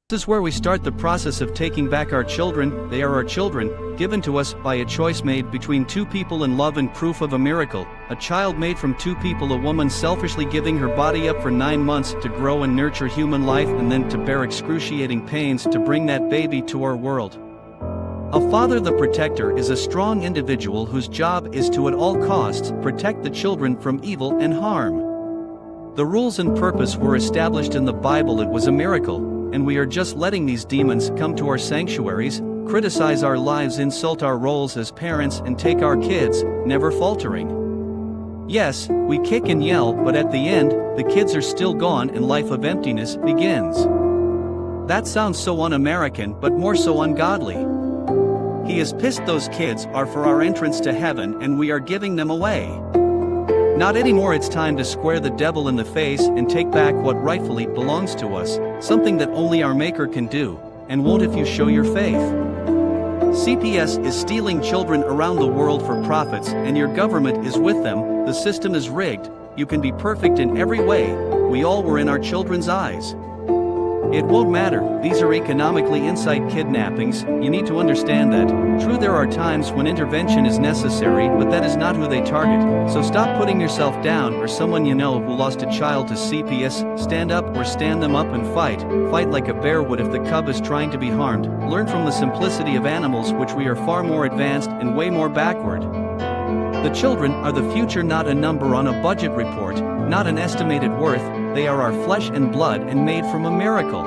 This is where we start the process of taking back our children. They are our children, given to us by a choice made between two people in love and proof of a miracle. A child made from two people, a woman selfishly giving her body up for 9 months to grow and nurture human life and then to bear excruciating pains to bring that baby to our world. A father, the protector, is a strong individual whose job is to at all costs protect the children from evil and harm. The rules and purpose were established in the Bible. It was a miracle. And we are just letting these demons come to our sanctuaries, criticize our lives, insult our roles as parents, and take our kids, never faltering. Yes, we kick and yell, but at the end, the kids are still gone and life of emptiness begins. That sounds so un-American, but more so ungodly. He is pissed those kids are for our entrance to heaven and we are giving them away. Not anymore. It's time to square the devil in the face and take back what rightfully belongs to us, something that only our Maker can do, and won't if you show your faith. CPS is stealing children around the world for profits, and your government is with them. The system is rigged. You can be perfect in every way. We all were in our children's eyes. It won't matter. These are economically inside kidnappings. You need to understand that. True, there are times when intervention is necessary, but that is not who they target. So stop putting yourself down or someone you know who lost a child to CPS. Stand up or stand them up and fight. Fight like a bear would if the cub is trying to be harmed. Learn from the simplicity of animals, which we are far more advanced and way more backward. The children are the future, not a number on a budget report, not an estimated worth. They are our flesh and blood and made from a miracle.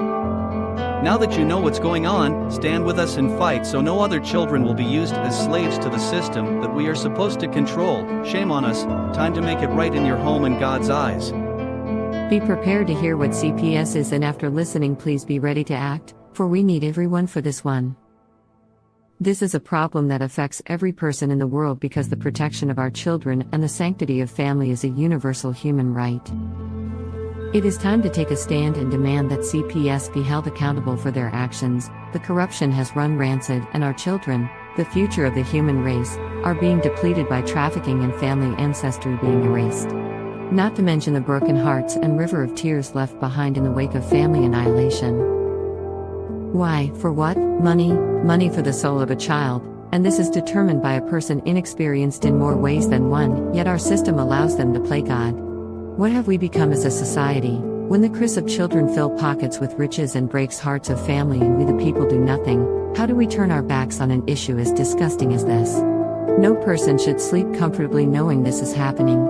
Now that you know what's going on, stand with us and fight so no other children will be used as slaves to the system that we are supposed to control. Shame on us. Time to make it right in your home in God's eyes. Be prepared to hear what CPS is, and after listening, please be ready to act, for we need everyone for this one. This is a problem that affects every person in the world because the protection of our children and the sanctity of family is a universal human right. It is time to take a stand and demand that CPS be held accountable for their actions. The corruption has run rancid, and our children, the future of the human race, are being depleted by trafficking and family ancestry being erased. Not to mention the broken hearts and river of tears left behind in the wake of family annihilation. Why? For what? Money. Money for the soul of a child, and this is determined by a person inexperienced in more ways than one, yet our system allows them to play God. What have we become as a society, when the cries of children fill pockets with riches and breaks hearts of family and we the people do nothing? How do we turn our backs on an issue as disgusting as this? No person should sleep comfortably knowing this is happening.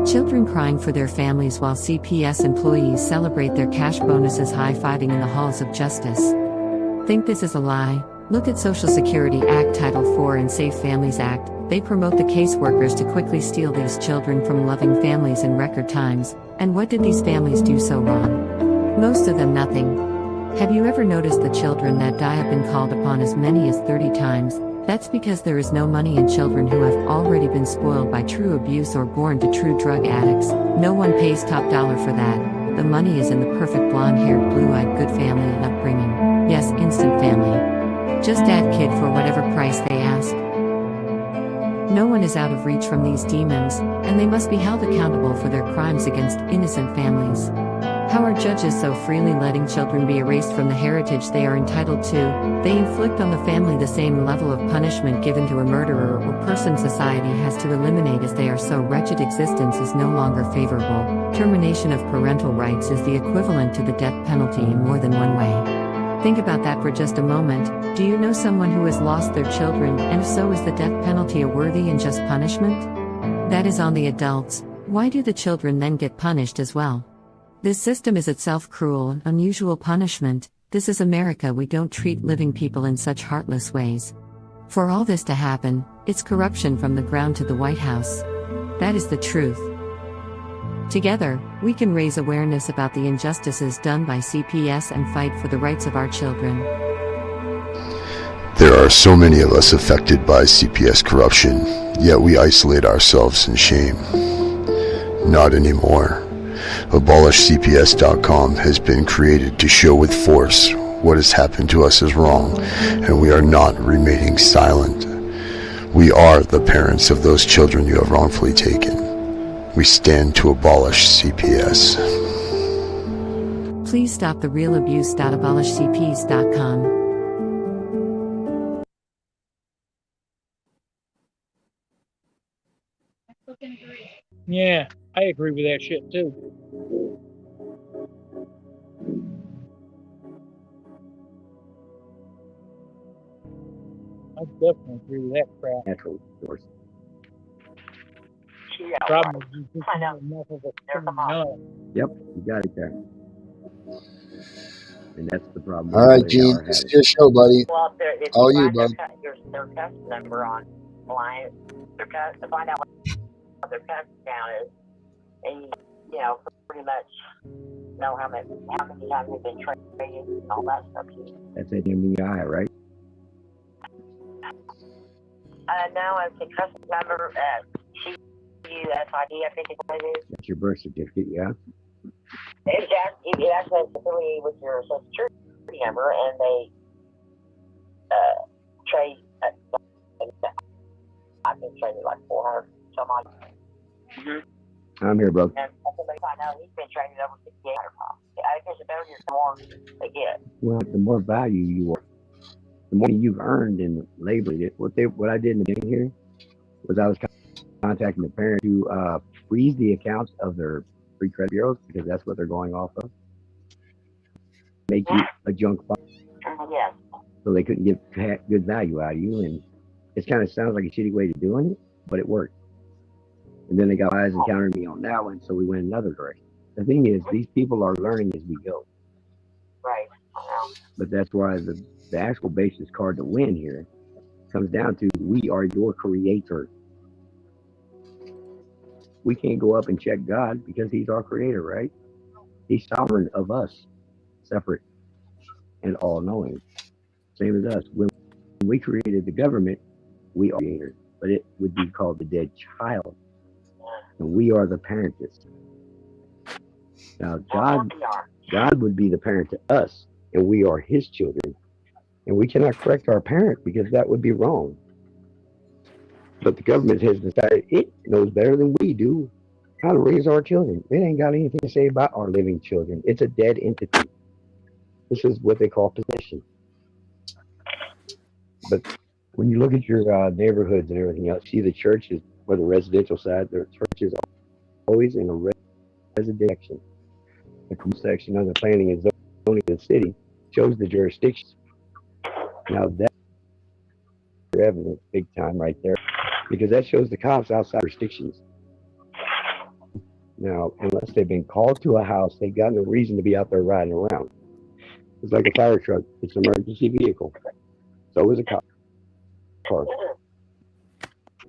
Children crying for their families while CPS employees celebrate their cash bonuses, high-fiving in the halls of justice. Think this is a lie? Look at Social Security Act Title IV and Safe Families Act. They promote the caseworkers to quickly steal these children from loving families in record times. And what did these families do so wrong? Most of them nothing. Have you ever noticed the children that die have been called upon as many as 30 times? That's because there is no money in children who have already been spoiled by true abuse or born to true drug addicts. No one pays top dollar for that. The money is in the perfect blonde-haired, blue-eyed good family and upbringing. Yes, instant family. Just add kid for whatever price they ask. No one is out of reach from these demons, and they must be held accountable for their crimes against innocent families. How are judges so freely letting children be erased from the heritage they are entitled to? They inflict on the family the same level of punishment given to a murderer or person society has to eliminate, as they are so wretched existence is no longer favorable. Termination of parental rights is the equivalent to the death penalty in more than one way. Think about that for just a moment. Do you know someone who has lost their children, and if so, is the death penalty a worthy and just punishment? That is on the adults. Why do the children then get punished as well? This system is itself cruel and unusual punishment. This is America. We don't treat living people in such heartless ways. For all this to happen, it's corruption from the ground to the White House. That is the truth. Together, we can raise awareness about the injustices done by CPS and fight for the rights of our children. There are so many of us affected by CPS corruption, yet we isolate ourselves in shame. Not anymore. AbolishCPS.com has been created to show with force what has happened to us is wrong, and we are not remaining silent. We are the parents of those children you have wrongfully taken. We stand to abolish CPS. Please stop the real abuse.abolishcps.com. Yeah, I agree with that shit too. I definitely agree with that crap. Natural source. Problem is you just not enough of a fucking nut. Yep, you got it there. And that's the problem. All right, Gene, this is your show, buddy. Well, if All you you, find bud. their test number online, their test, to find out what their test count is, and you know, pretty much know how many times they've been traded and all that stuff. That's an MBI, right? No, it's a test number, CUSID, I think is what it is. That's your birth certificate, yeah? It actually has affiliated with your social security number, and they trade. I've been traded like 400 some odd. I'm here, bro. And somebody I know he's been traded over 6,800 pounds. I guess the better the more they get. Well, the more value you are, the more you've earned and labeled it. What I did in the beginning here was I was contacting the parents to freeze the accounts of their free credit bureaus, because that's what they're going off of. Make you a junk file. Yes. So they couldn't get good value out of you. And it kind of sounds like a shitty way of doing it, but it worked. And then they got eyes and countered me on that one, so we went another direction. The thing is, these people are learning as we go. Right. But that's why the actual basis card to win here comes down to, we are your creator. We can't go up and check God because he's our creator, right? He's sovereign of us, separate and all-knowing. Same as us. When we created the government, we are creators, but it would be called the dead child. And we are the parents. Now, God would be the parent to us, and we are his children. And we cannot correct our parent because that would be wrong. But the government has decided it knows better than we do how to raise our children. It ain't got anything to say about our living children. It's a dead entity. This is what they call possession. But when you look at your neighborhoods and everything else, see the churches, or the residential side, the churches are always in a residential section. The commercial section of the planning and zoning of the city shows the jurisdictions. Now that's evidence big time right there, because that shows the cops outside jurisdictions. Now, unless they've been called to a house, they've got no reason to be out there riding around. It's like a fire truck. It's an emergency vehicle. So is a cop car.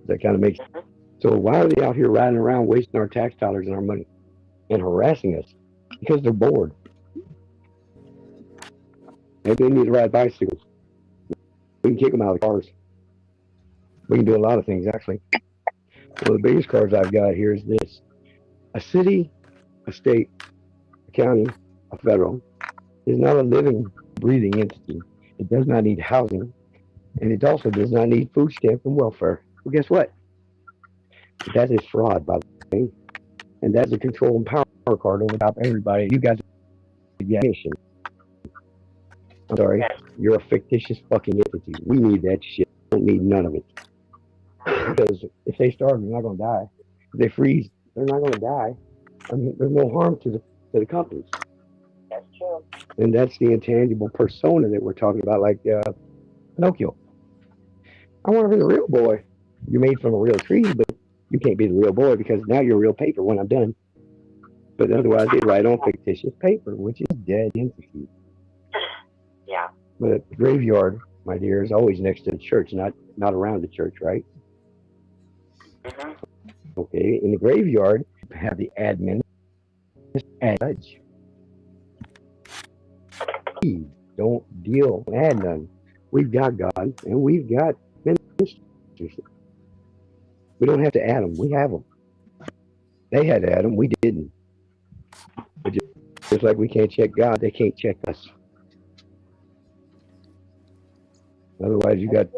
That kind of makes sense. So why are they out here riding around wasting our tax dollars and our money and harassing us? Because they're bored. Maybe they need to ride bicycles. We can kick them out of the cars. We can do a lot of things, actually. One of the biggest cards I've got here is this. A city, a state, a county, a federal is not a living, breathing entity. It does not need housing, and it also does not need food stamps and welfare. Well, guess what? That is fraud, by the way. And that's a control and power card over top of everybody. You guys are fictitious. I'm sorry. You're a fictitious fucking entity. We need that shit. We don't need none of it. Because if they starve, they're not going to die. If they freeze, they're not going to die. I mean, there's no harm to the companies. That's true. And that's the intangible persona that we're talking about, like Pinocchio. I want to be the real boy. You're made from a real tree, but you can't be the real boy because now you're real paper when I'm done. But otherwise, they write on fictitious paper, which is dead entity. Yeah. But the graveyard, my dear, is always next to the church, not around the church, right? Mm-hmm. Okay, in the graveyard, you have the admin and judge. We don't deal with add none. We've got God and we've got ministers. We don't have to add them. We have them. They had to add them. We didn't. But just like we can't check God, they can't check us. Otherwise, you got.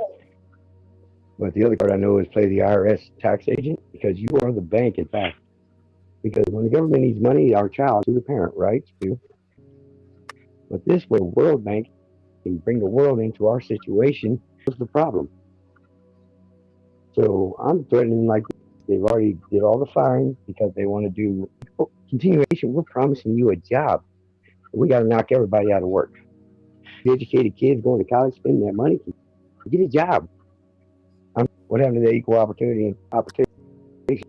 But the other card I know is play the IRS tax agent, because you are the bank, in fact. Because when the government needs money, our child is the parent, right? But this way, the World Bank can bring the world into our situation. What's the problem? So I'm threatening like they've already did all the firing because they want to do continuation. We're promising you a job. We got to knock everybody out of work. Educated kids going to college, spending that money, get a job. What happened to the equal opportunity and opportunity?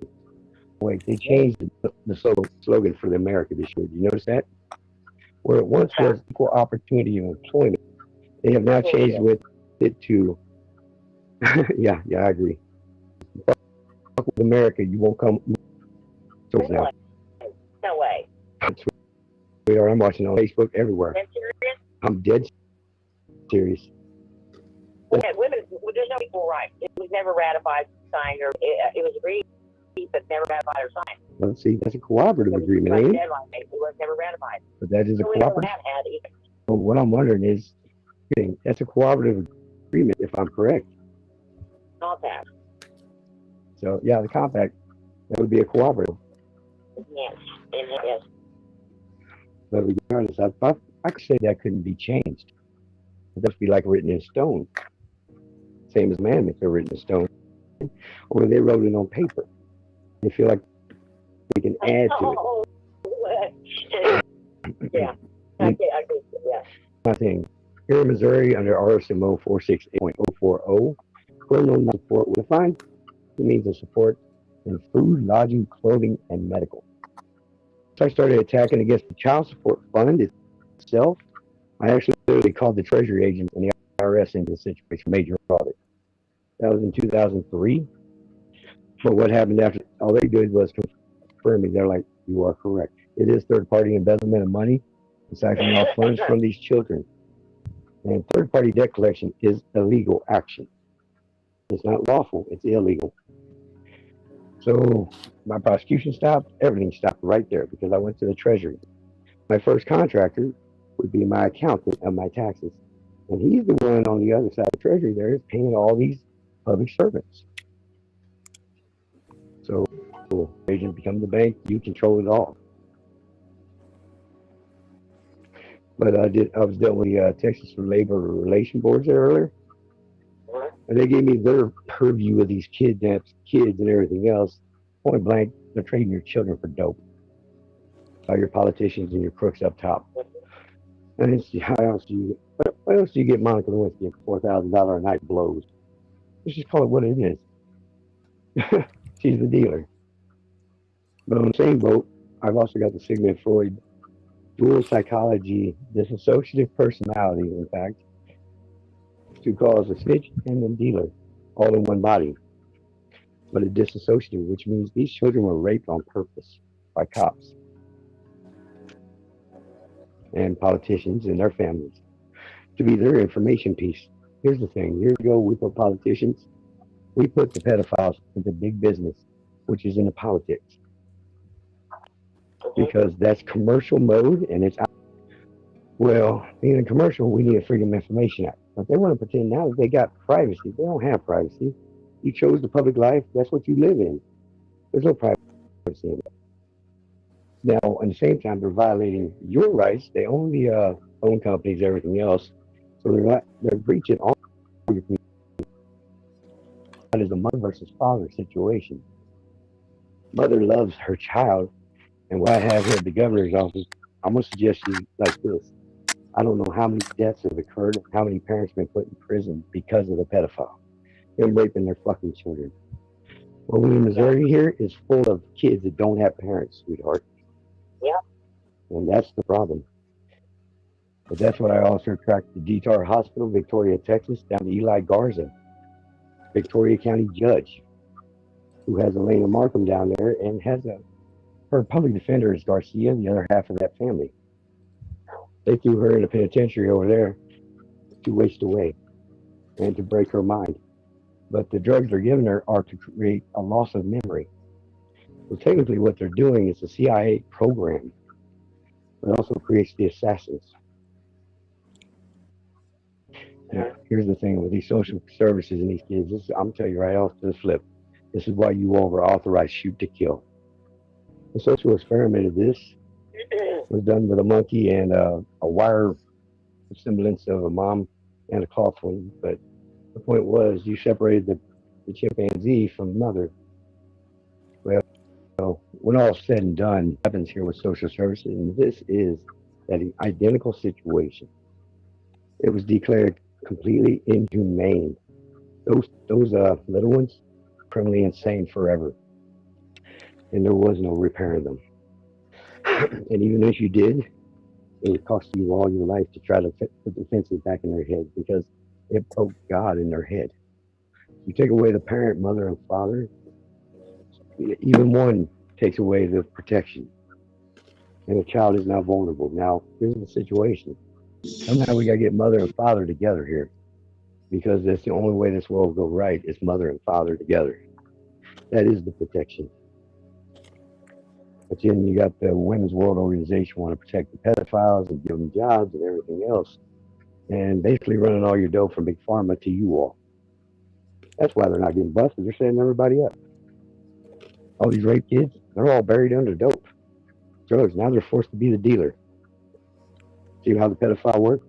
Wait, they changed the slogan for the America this year. Did you notice that? Where it once was equal opportunity of employment, they have now changed with it to, yeah, I agree. Fuck with America, you won't come. So now, No way. I'm watching on Facebook everywhere. I'm dead serious. Okay, women, there's no equal rights. It was never ratified, signed, or it was agreed, but never ratified or signed. Let's see, that's a cooperative agreement, ain't it? It was never ratified. But that is a cooperative. But what I'm wondering is, that's a cooperative agreement, if I'm correct. Compact. So yeah, the compact, that would be a cooperative. Yes, yes. But regardless, I could say that couldn't be changed. It must be like written in stone. Same as amendments, they're written in stone. Or they wrote it on paper. They feel like they can add to it. Yeah. I agree. Yeah. Nothing. Here in Missouri, under RSMO 468.040, criminal support will find the means of support in food, lodging, clothing, and medical. So I started attacking against the child support fund itself. I actually literally called the Treasury agents and the IRS into the situation, major audit. That was in 2003. But what happened after, all they did was confirm me. They're like, you are correct. It is third-party embezzlement of money. It's siphoning off funds from these children. And third-party debt collection is illegal action. It's not lawful, it's illegal. So my prosecution stopped, everything stopped right there because I went to the Treasury. My first contractor would be my accountant of my taxes. And he's the one on the other side of the Treasury there is paying all these public servants. So agent become the bank, you control it all. But I was dealing with Texas Labor Relation Boards there earlier. And they gave me their purview of these kidnapped kids and everything else. Point blank, they're trading your children for dope. By your politicians and your crooks up top. And it's, what else do you get Monica Lewinsky at $4,000 a night blows? Let's just call it what it is. She's the dealer. But on the same boat, I've also got the Sigmund Freud dual psychology, dissociative personality, in fact, to cause a snitch and a dealer all in one body. But a dissociative, which means these children were raped on purpose by cops and politicians and their families to be their information piece. Here's the thing. Years ago, we put politicians, we put the pedophiles into big business, which is into politics. Because that's commercial mode and it's out. Well, being a commercial, we need a Freedom of Information Act. But they want to pretend now that they got privacy. They don't have privacy. You chose the public life. That's what you live in. There's no privacy in it. Now, at the same time, they're violating your rights. They own the phone companies, everything else. So they're breaching all your community. That is a mother versus father situation. Mother loves her child. And what I have here at the governor's office, I'm going to suggest you like this. I don't know how many deaths have occurred, how many parents have been put in prison because of the pedophile. Them raping their fucking children. Well, in Missouri here is full of kids that don't have parents, sweetheart. Yeah. And that's the problem. But that's why I also tracked the DTAR Hospital, Victoria, Texas, down to Eli Garza, Victoria County judge, who has Elena Markham down there and has her public defender is Garcia, the other half of that family. They threw her in a penitentiary over there to waste away and to break her mind. But the drugs they're giving her are to create a loss of memory. So technically what they're doing is a CIA program, but also creates the assassins. Now, here's the thing with these social services and these kids, I'm telling you right off to the flip. This is why you all were authorized shoot to kill. The social experiment of this was done with a monkey and a wire semblance of a mom and a coffin. But the point was, you separated the chimpanzee from the mother. Well, when all's said and done, what happens here with social services, and this is that identical situation. It was declared completely inhumane. Those little ones, criminally insane forever, and there was no repairing them. And even if you did, it would cost you all your life to try to put the fences back in their head because it broke God in their head. You take away the parent, mother, and father, even one takes away the protection, and the child is now vulnerable. Now, here's the situation. Somehow we got to get mother and father together here because that's the only way this world will go right is mother and father together. That is the protection. But then you got the Women's World Organization want to protect the pedophiles and give them jobs and everything else, and basically running all your dough from Big Pharma to you all. That's why they're not getting busted. They're setting everybody up. All these rape kids, they're all buried under dope, drugs. Now they're forced to be the dealer. See how the pedophile works?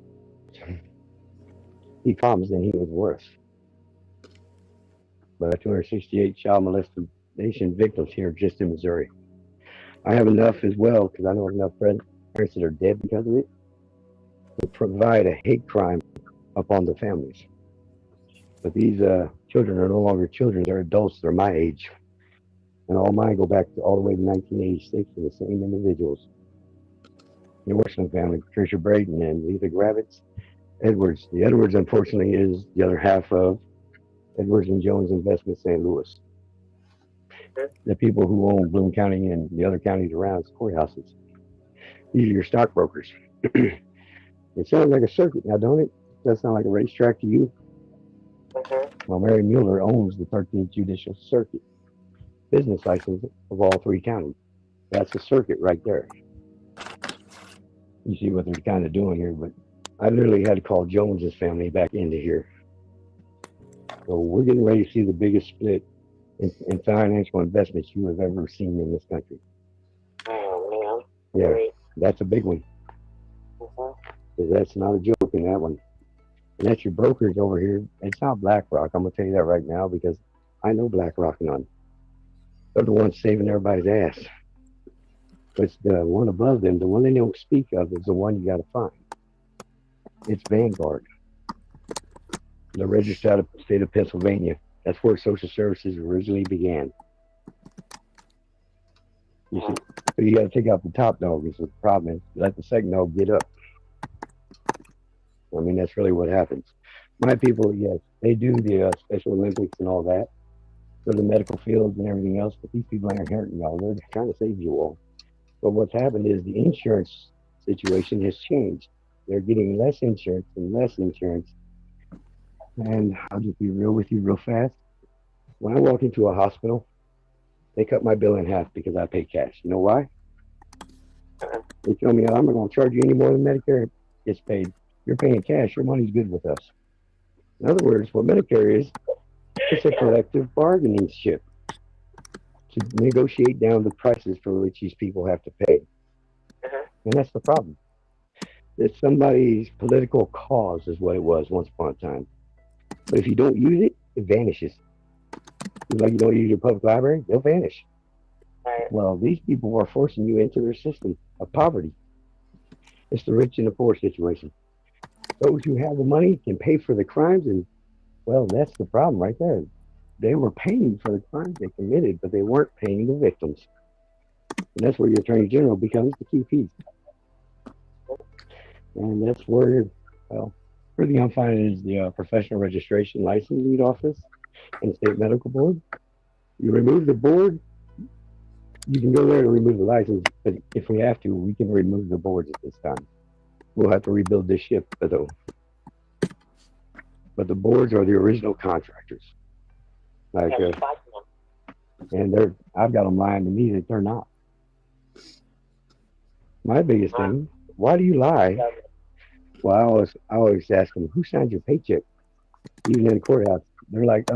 He comes and he was worse. But 268 child molestation victims here just in Missouri. I have enough as well, because I know enough parents that are dead because of it, to provide a hate crime upon the families. But these children are no longer children, they're adults, they're my age. And all mine go back to all the way to 1986 to the same individuals. The Orson family, Patricia Braden and Lisa Gravitz, Edwards. The Edwards, unfortunately, is the other half of Edwards and Jones Investment St. Louis. The people who own Bloom County and the other counties around courthouses. These are your stockbrokers. It sounds like a circuit now, don't it? Does that sound like a racetrack to you? Well, Mary Mueller owns the 13th Judicial Circuit, business license of all three counties. That's a circuit right there. You see what they're kind of doing here, but I literally had to call Jones's family back into here. So we're getting ready to see the biggest split in financial investments you have ever seen in this country. Oh, man. Yeah, Great. that's a big one. Because that's not a joke in that one. And that's your brokers over here. It's not BlackRock. I'm going to tell you that right now because I know BlackRock none. They're the ones saving everybody's ass. But the one above them, the one they don't speak of, is the one you got to find. It's Vanguard. They're registered out of the state of Pennsylvania. That's where social services originally began. You see, so you got to take out the top dog. Is the problem is let the second dog get up. I mean, that's really what happens. My people, yes, they do the Special Olympics and all that, for the medical fields and everything else. But these people aren't hurting y'all. They're trying to save you all. But what's happened is the insurance situation has changed. They're getting less insurance and less insurance. And I'll just be real with you real fast. When I walk into a hospital, they cut my bill in half because I pay cash. You know why? They tell me, I'm not going to charge you any more than Medicare gets paid. You're paying cash. Your money's good with us. In other words, what Medicare is, it's a collective bargaining chip to negotiate down the prices for which these people have to pay. And that's the problem. It's somebody's political cause is what it was once upon a time. But if you don't use it, it vanishes. Like you don't use your public library, they'll vanish. Well, these people are forcing you into their system of poverty. It's the rich and the poor situation. Those who have the money can pay for the crimes, and well, that's the problem right there. They were paying for the crimes they committed, but they weren't paying the victims. And that's where your attorney general becomes the key piece. And that's where, well, for the I'm finding is the professional registration license lead office and state medical board. You remove the board, you can go there to remove the license, but if we have to, we can remove the boards at this time. We'll have to rebuild this ship, though. But the boards are the original contractors. Like, and I've got them lying to me that they're not. My biggest thing, why do you lie? Well, I always ask them, who signed your paycheck? Even in the courthouse, they're like, I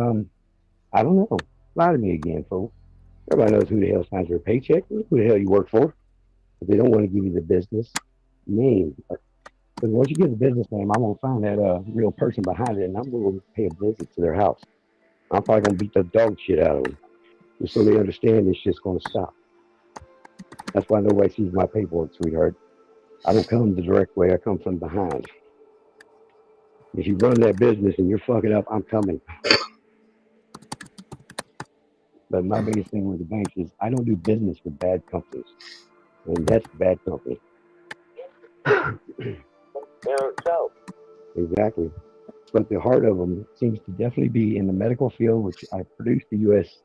don't know. Lie to me again, folks. Everybody knows who the hell signs your paycheck, who the hell you work for. But they don't want to give you the business name. Because once you get the business name, I'm gonna find that real person behind it, and I'm gonna pay a visit to their house. I'm probably gonna beat the dog shit out of them, just so they understand this shit's gonna stop. That's why nobody sees my paperwork, sweetheart. I don't come the direct way. I come from behind. If you run that business and you're fucking up, I'm coming. But my biggest thing with the banks is I don't do business with bad companies, and that's a bad company. So, Exactly. But the heart of them seems to definitely be in the medical field, which I produced the U.S.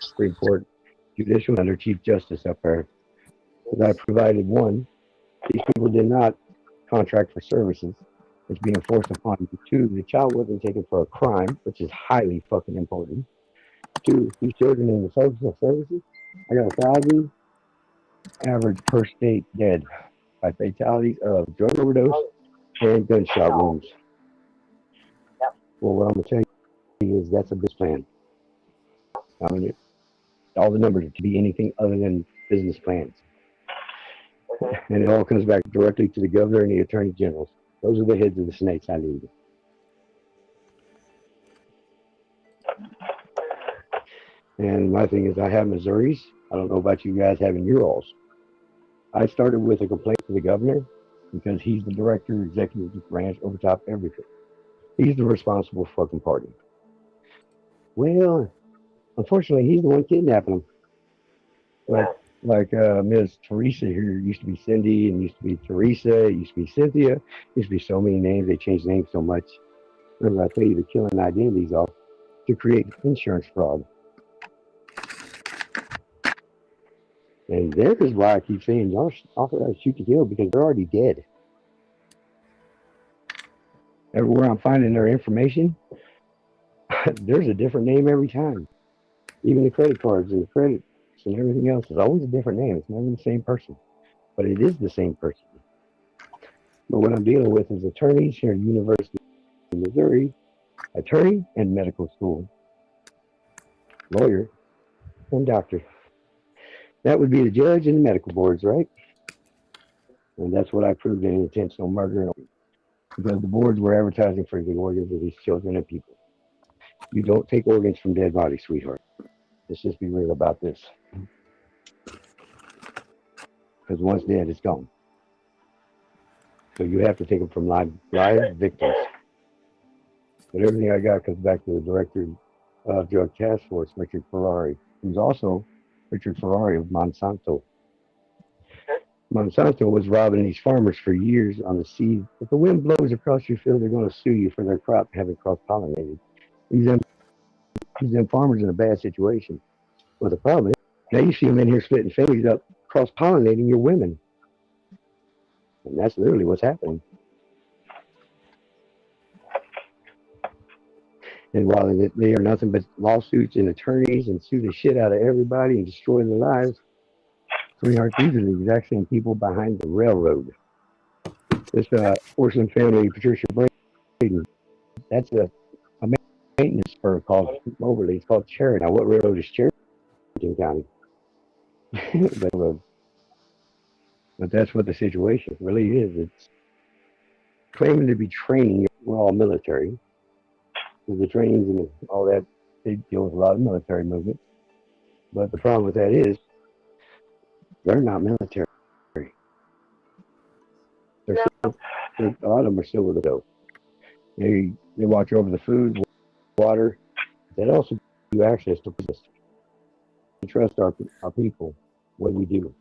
Supreme Court Judicial under Chief Justice up there. Because I provided one, these people did not contract for services. It's being forced upon you. Two, the child wasn't taken for a crime, which is highly fucking important. Two, these children in the social services, I got 1,000 average per state dead by fatalities of drug overdose and gunshot wounds. Well, what I'm gonna tell you is that's a business plan. I mean, all the numbers to be anything other than business plans, and it all comes back directly to the governor and the attorney generals. Those are the heads of the snakes I need. And my thing is, I have Missouri's. I don't know about you guys having your alls. I started with a complaint to the governor because he's the director, executive branch, over top everything. He's the responsible fucking party. Well, unfortunately, he's the one kidnapping them. Like Ms. Teresa here used to be Cindy, and used to be Teresa, it used to be Cynthia, used to be so many names. They changed names so much. Remember, I tell you, they're killing identities off to create insurance fraud. And there is why I keep saying y'all shoot to kill, because they're already dead. Everywhere I'm finding their information, there's a different name every time. Even the credit cards and the credits and everything else is always a different name. It's never the same person, but it is the same person. But what I'm dealing with is attorneys here at University of Missouri, attorney and medical school, lawyer, and doctor. That would be the judge and the medical boards, right? And that's what I proved in intentional murder, because the boards were advertising for the organs of these children and people. You don't take organs from dead bodies, sweetheart. Let's just be real about this. Because once dead, it's gone. So you have to take them from live victims. But everything I got comes back to the director of Drug Task Force, Richard Ferrari, who's also Richard Ferrari of Monsanto. Monsanto was robbing these farmers for years on the seed. If the wind blows across your field, they're going to sue you for their crop having cross-pollinated. These farmers in a bad situation. Well, the problem is, now you see them in here splitting families up, cross-pollinating your women. And that's literally what's happening. And while they are nothing but lawsuits and attorneys and sue the shit out of everybody and destroy their lives, sweetheart, these are the exact same people behind the railroad. This Orson family, Patricia Braden, that's a maintenance firm called Moberly. It's called Cherry. Now, what railroad is Cherry County? But that's what the situation really is. It's claiming to be training. We're all military. The trainings and all that, they deal with a lot of military movements. But the problem with that is they're not military. A lot of them are still with the dope. They watch over the food, water. That also gives you access to business. We trust our people when we do.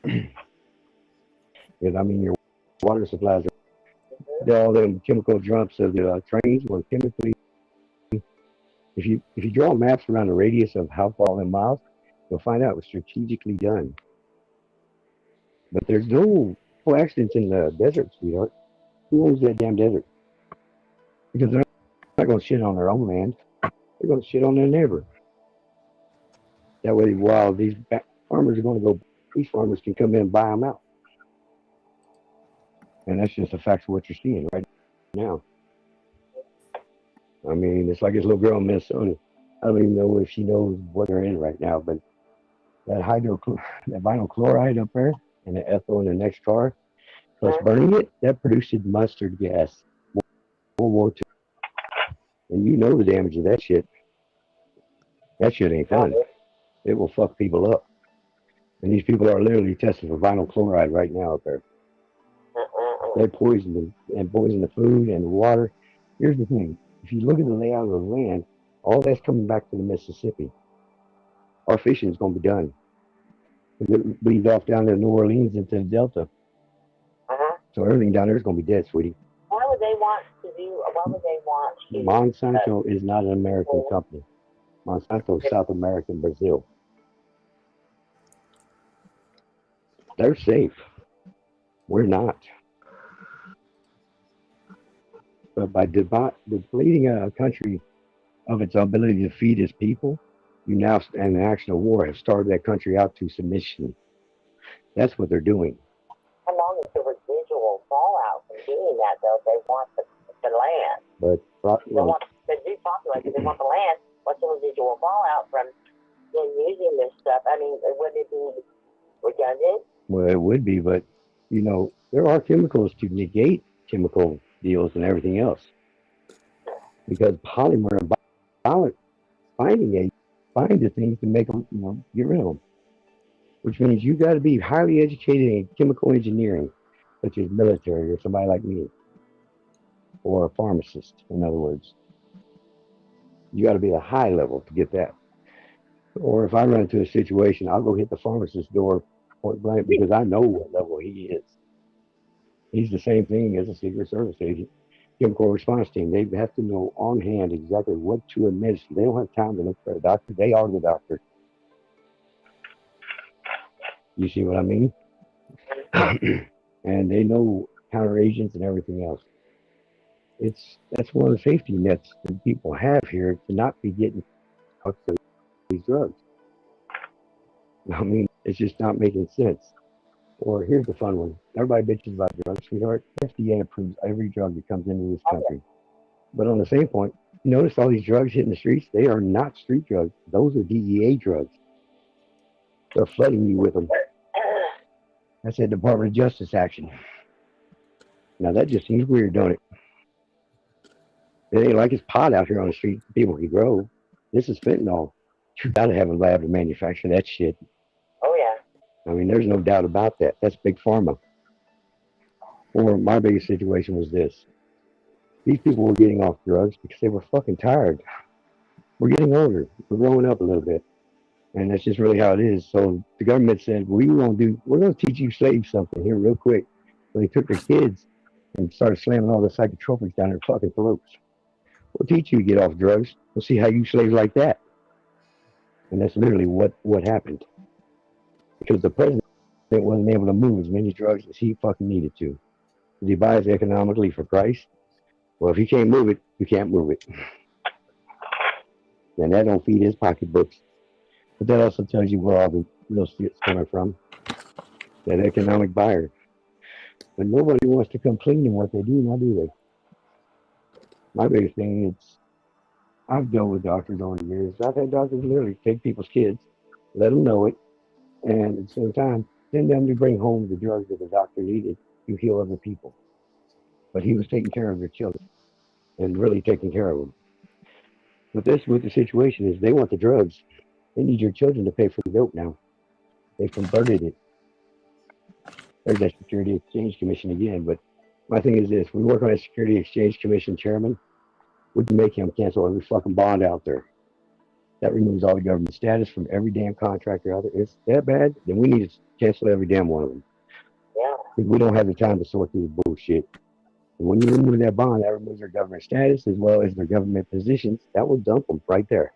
Because I mean, your water supplies are all them chemical dumps of the trains were chemically. If you draw maps around the radius of how far in miles, you'll find out it was strategically done. But there's no accidents in the desert, sweetheart. Who owns that damn desert? Because they're not going to shit on their own land. They're going to shit on their neighbor. That way, while these farmers are going to go, these farmers can come in and buy them out. And that's just a fact of what you're seeing right now. I mean, it's like this little girl in Minnesota. I don't even know if she knows what they're in right now, but that vinyl chloride up there and the ethyl in the next car, Plus burning it, that produced mustard gas. World War II. And you know the damage of that shit. That shit ain't fun. It will fuck people up. And these people are literally testing for vinyl chloride right now out there. They poison the food and the water. Here's the thing. If you look at the layout of the land, all that's coming back to the Mississippi. Our fishing is going to be done. It bleeds off down to New Orleans into the Delta. So everything down there is going to be dead, sweetie. Why would they want to? Monsanto is not an American company. Monsanto is South American, Brazil. They're safe. We're not. But by depleting a country of its ability to feed its people, you now, in an action of war, have starved that country out to submission. That's what they're doing. How long is the residual fallout from doing that, though? They want the land. They depopulate because they want the land. What's the residual fallout from using this stuff? I mean, would it be redundant? Well, it would be, but, you know, there are chemicals to negate chemical deals and everything else. Because polymer and binding bind the things to make them, get rid of them. Which means you got to be highly educated in chemical engineering, such as military or somebody like me, or a pharmacist, in other words. You got to be at a high level to get that. Or if I run into a situation, I'll go hit the pharmacist's door point blank because I know what level he is. He's the same thing as a Secret Service agent. Chemical response team. They have to know on hand exactly what to administer. They don't have time to look for a doctor. They are the doctor. You see what I mean? And they know counteragents and everything else. That's one of the safety nets that people have here to not be getting hooked to these drugs. I mean, it's just not making sense. Or here's the fun one. Everybody bitches about drugs, sweetheart. FDA approves every drug that comes into this country. But on the same point, you notice all these drugs hitting the streets? They are not street drugs. Those are DEA drugs. They're flooding you with them. That's a Department of Justice action. Now that just seems weird, don't it? It ain't like it's pot out here on the street people can grow. This is fentanyl. You gotta have a lab to manufacture that shit. Oh, yeah. I mean, there's no doubt about that. That's big pharma. Or my biggest situation was this. These people were getting off drugs because they were fucking tired. We're getting older. We're growing up a little bit. And that's just really how it is. So the government said, we're going to teach you slaves something here real quick. So they took their kids and started slamming all the psychotropics down their fucking throats. We'll teach you to get off drugs. We'll see how you slaves like that. And that's literally what happened. Because the president wasn't able to move as many drugs as he fucking needed to. Did he buy it economically for price? Well, if he can't move it, you can't move it. And that don't feed his pocketbooks. But that also tells you where all the real shit's coming from. That economic buyer. But nobody wants to come clean in what they do, now do they? My biggest thing is, I've dealt with doctors over the years. I've had doctors literally take people's kids, let them know it, and at the same time, send them to bring home the drugs that the doctor needed to heal other people. But he was taking care of their children and really taking care of them. But this, with the situation is, they want the drugs. They need your children to pay for the dope now. They've converted it. There's that Security Exchange Commission again. But my thing is this: we work on a Security Exchange Commission chairman. We can make him cancel every fucking bond out there. That removes all the government status from every damn contractor out there. It's that bad, then we need to cancel every damn one of them. Yeah. Because we don't have the time to sort through the bullshit. And when you remove that bond, that removes their government status as well as their government positions. That will dump them right there.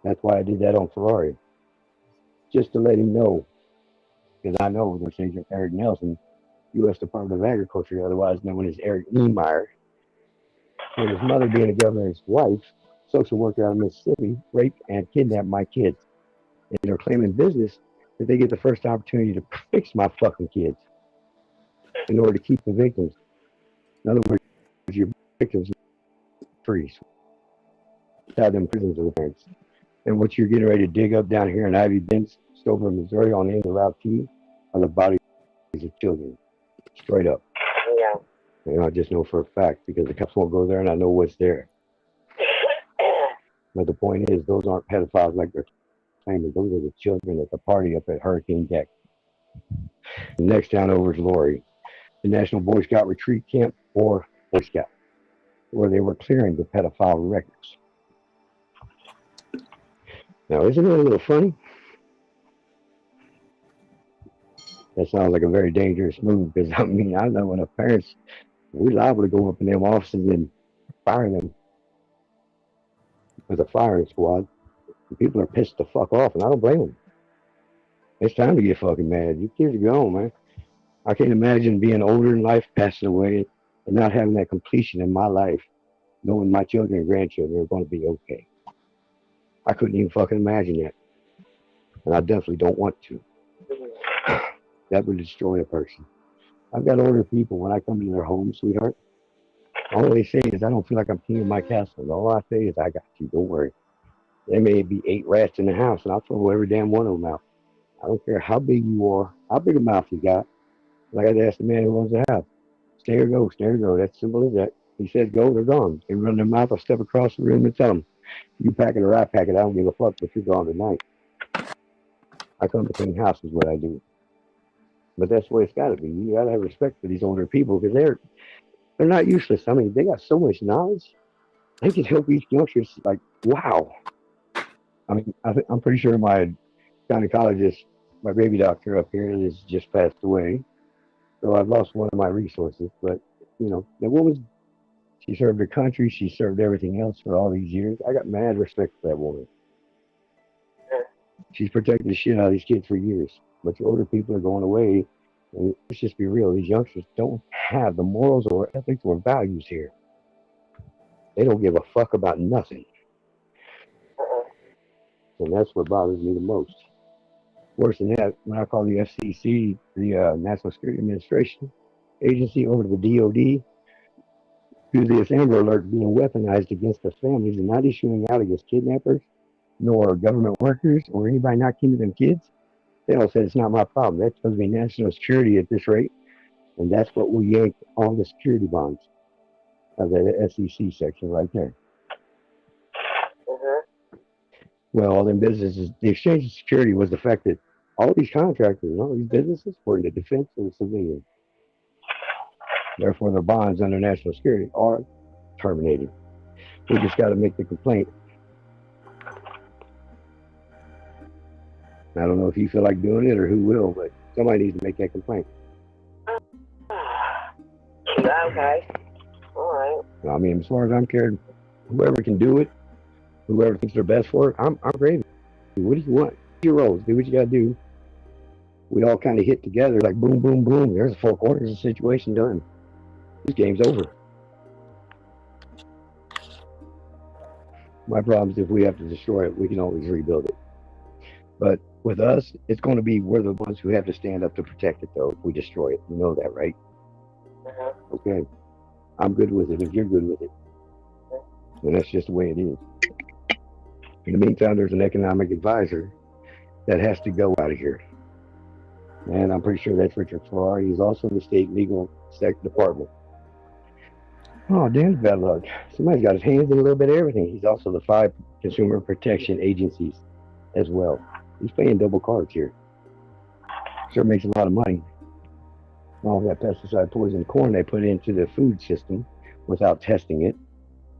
That's why I did that on Ferrari. Just to let him know. Because I know there's Agent Eric Nelson, U.S. Department of Agriculture, otherwise known as Eric Niemeyer. With his mother being a governor's wife, social worker out of Mississippi, raped and kidnapped my kids. And they're claiming business that they get the first opportunity to fix my fucking kids in order to keep the victims. In other words, your victims free. Have them prisons of the parents. And what you're getting ready to dig up down here in Ivy Bend, Stover, Missouri, on the end of Route T, of the bodies of children, straight up. Yeah. And I just know for a fact because the cops won't go there and I know what's there. But the point is, those aren't pedophiles like they're claiming. Those are the children at the party up at Hurricane Deck. The next town over is Lori, the National Boy Scout Retreat Camp or Boy Scout, where they were clearing the pedophile records. Now, isn't it a little funny? That sounds like a very dangerous move because I mean, I know enough parents, we liable to go up in them offices and fire them with a firing squad. And people are pissed the fuck off, and I don't blame them. It's time to get fucking mad. You kids are gone, man. I can't imagine being older in life, passing away, and not having that completion in my life, knowing my children and grandchildren are going to be okay. I couldn't even fucking imagine that. And I definitely don't want to. That would destroy a person. I've got older people when I come to their home, sweetheart. All they say is, I don't feel like I'm king of my castle. All I say is, I got you, don't worry. There may be 8 rats in the house, and I'll throw every damn one of them out. I don't care how big you are, how big a mouth you got. Like I asked the man who owns the house, stay or go, stay or go. That's simple as that. He says go, they're gone. They run their mouth, I'll step across the room and tell them, you pack it or I pack it, I don't give a fuck, but you're gone tonight. I come to clean house is what I do. But that's the way it's got to be. You got to have respect for these older people because they're not useless. I mean, they got so much knowledge. They can help these youngsters. Like, wow. I mean, I'm pretty sure my gynecologist, my baby doctor up here, has just passed away. So I've lost one of my resources. But, you know, the woman, she served her country. She served everything else for all these years. I got mad respect for that woman. She's protected the shit out of these kids for years. But the older people are going away. And let's just be real. These youngsters don't have the morals or ethics or values here. They don't give a fuck about nothing. And that's what bothers me the most. Worse than that, when I call the FCC, the National Security Administration Agency, over to the DOD, due to this Amber Alert being weaponized against the families and not issuing out against kidnappers, nor government workers, or anybody not kin to them kids, they all said it's not my problem. That's supposed to be national security at this rate. And that's what we yanked all the security bonds of the SEC section right there. Well, all them businesses, the exchange of security was the fact that all these contractors and all these businesses were in the defense and the civilian. Therefore, their bonds under national security are terminated. We just got to make the complaint. I don't know if you feel like doing it or who will, but somebody needs to make that complaint. Okay. All right. I mean, as far as I'm concerned, whoever can do it, whoever thinks they're best for it, I'm gravy. What do you want? Your roles, do what you got to do. We all kind of hit together like boom, boom, boom. There's 4 quarters of the situation done. This game's over. My problem is if we have to destroy it, we can always rebuild it. But with us, it's going to be we're the ones who have to stand up to protect it, though, if we destroy it. You know that, right? Okay. I'm good with it if you're good with it. And that's just the way it is. In the meantime, there's an economic advisor that has to go out of here. And I'm pretty sure that's Richard Farrar. He's also in the state legal department. Oh, damn bad luck. Somebody's got his hands in a little bit of everything. He's also the 5 consumer protection agencies as well. He's paying double cards here. Sure makes a lot of money. All that pesticide poison corn they put into the food system without testing it.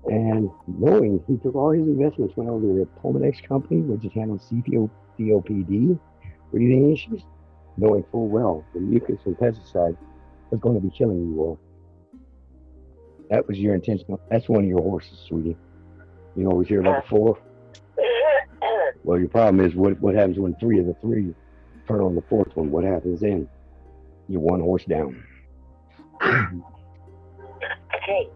And knowing he took all his investments, went over to the Pulmonex company, which is handling COPD, breathing issues, knowing full well the mucus and pesticide was going to be killing you all. That was your intention. That's one of your horses, sweetie. You always hear about the 4. Well, your problem is what happens when 3 of the 3 turn on the 4th one? What happens then? You're 1 horse down. Hey,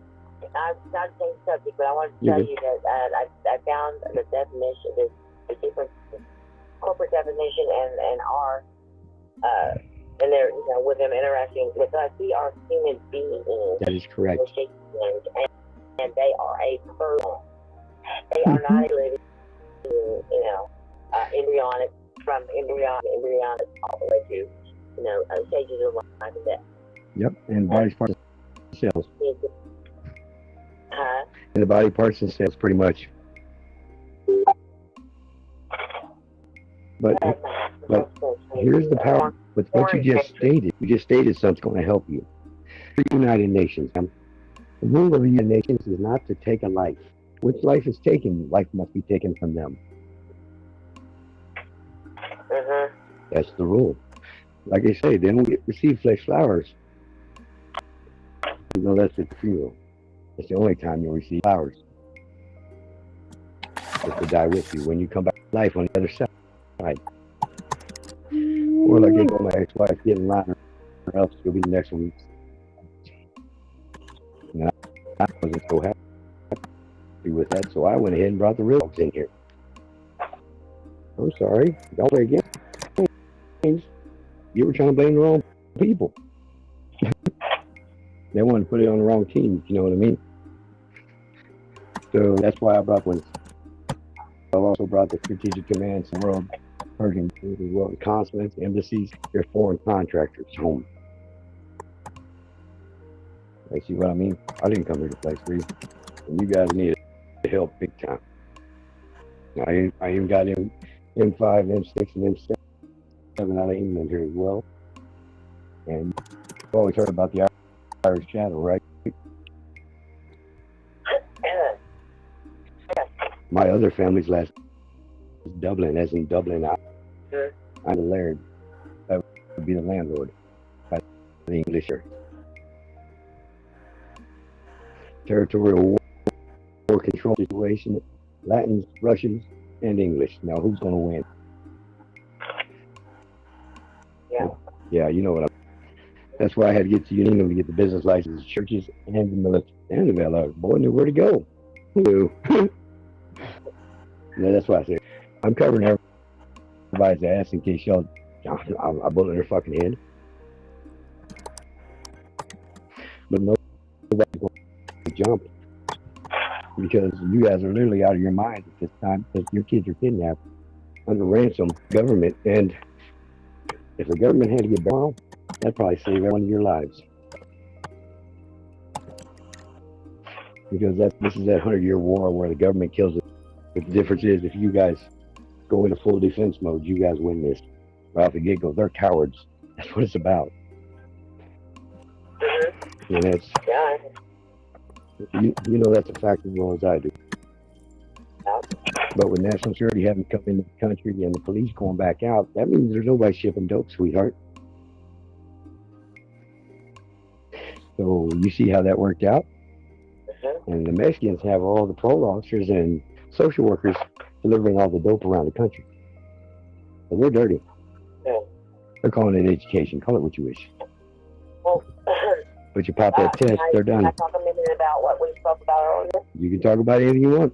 I'm not the same subject, but I want to tell you that I found the definition, the different corporate definition and our, and they're, you know, with them interacting with us, we are human beings. That is correct. And they are a person. They are not a living, you know, embryonic, from embryonic all the way to stages of life and death. Yep, and body parts and cells. Huh? And the body parts and cells, pretty much. But here's the power. With what you just stated something's going to help you. The United Nations. The rule of the United Nations is not to take a life. Which life is taken, life must be taken from them. Mm-hmm. That's the rule. Like I say, then we receive flesh flowers. You know, that's at the funeral. That's the only time you'll receive flowers. Just to die with you when you come back to life on the other side. Or like I told my ex-wife, get in line or else you'll be the next one. And I wasn't so happy with that, so I went ahead and brought the real dogs in here. I'm sorry, don't play games. You were trying to blame the wrong people. They wanted to put it on the wrong team, you know what I mean? So that's why I brought one. I also brought the strategic commands and world purging as well as consulates, embassies, their foreign contractors home. You see what I mean? I didn't come here to play free. And you guys need help big time. I even got M5, M6, and M7 out of England here as well. And you've always heard about the Irish Channel, right? My other family's last is Dublin, as in Dublin. I'm the laird. That would be the landlord. By the English here. Territorial war control situation. Latins, Russians, and English. Now, who's going to win? Yeah, you know what that's why I had to get to England to get the business licenses, churches, and the military, and the VLR. Boy knew where to go. Yeah, that's why I say I'm covering everybody's ass in case y'all I bullet their fucking head. But nobody's going to jump because you guys are literally out of your minds at this time because your kids are kidnapped under ransom government, and if the government had to get borrowed, that'd probably save every one of your lives. Because this is that 100-year war where the government kills it. But the difference is if you guys go into full defense mode, you guys win this. Right off the get-go, they're cowards. That's what it's about. And that's, you know that's a fact as well as I do. But with national security having come into the country and the police going back out, that means there's nobody shipping dope, sweetheart. So you see how that worked out? And the Mexicans have all the parole officers and social workers delivering all the dope around the country. So they're dirty. They're calling it education. Call it what you wish. Well, but you pop that test, they're done. Can I talk a minute about what we spoke about earlier? You can talk about anything you want.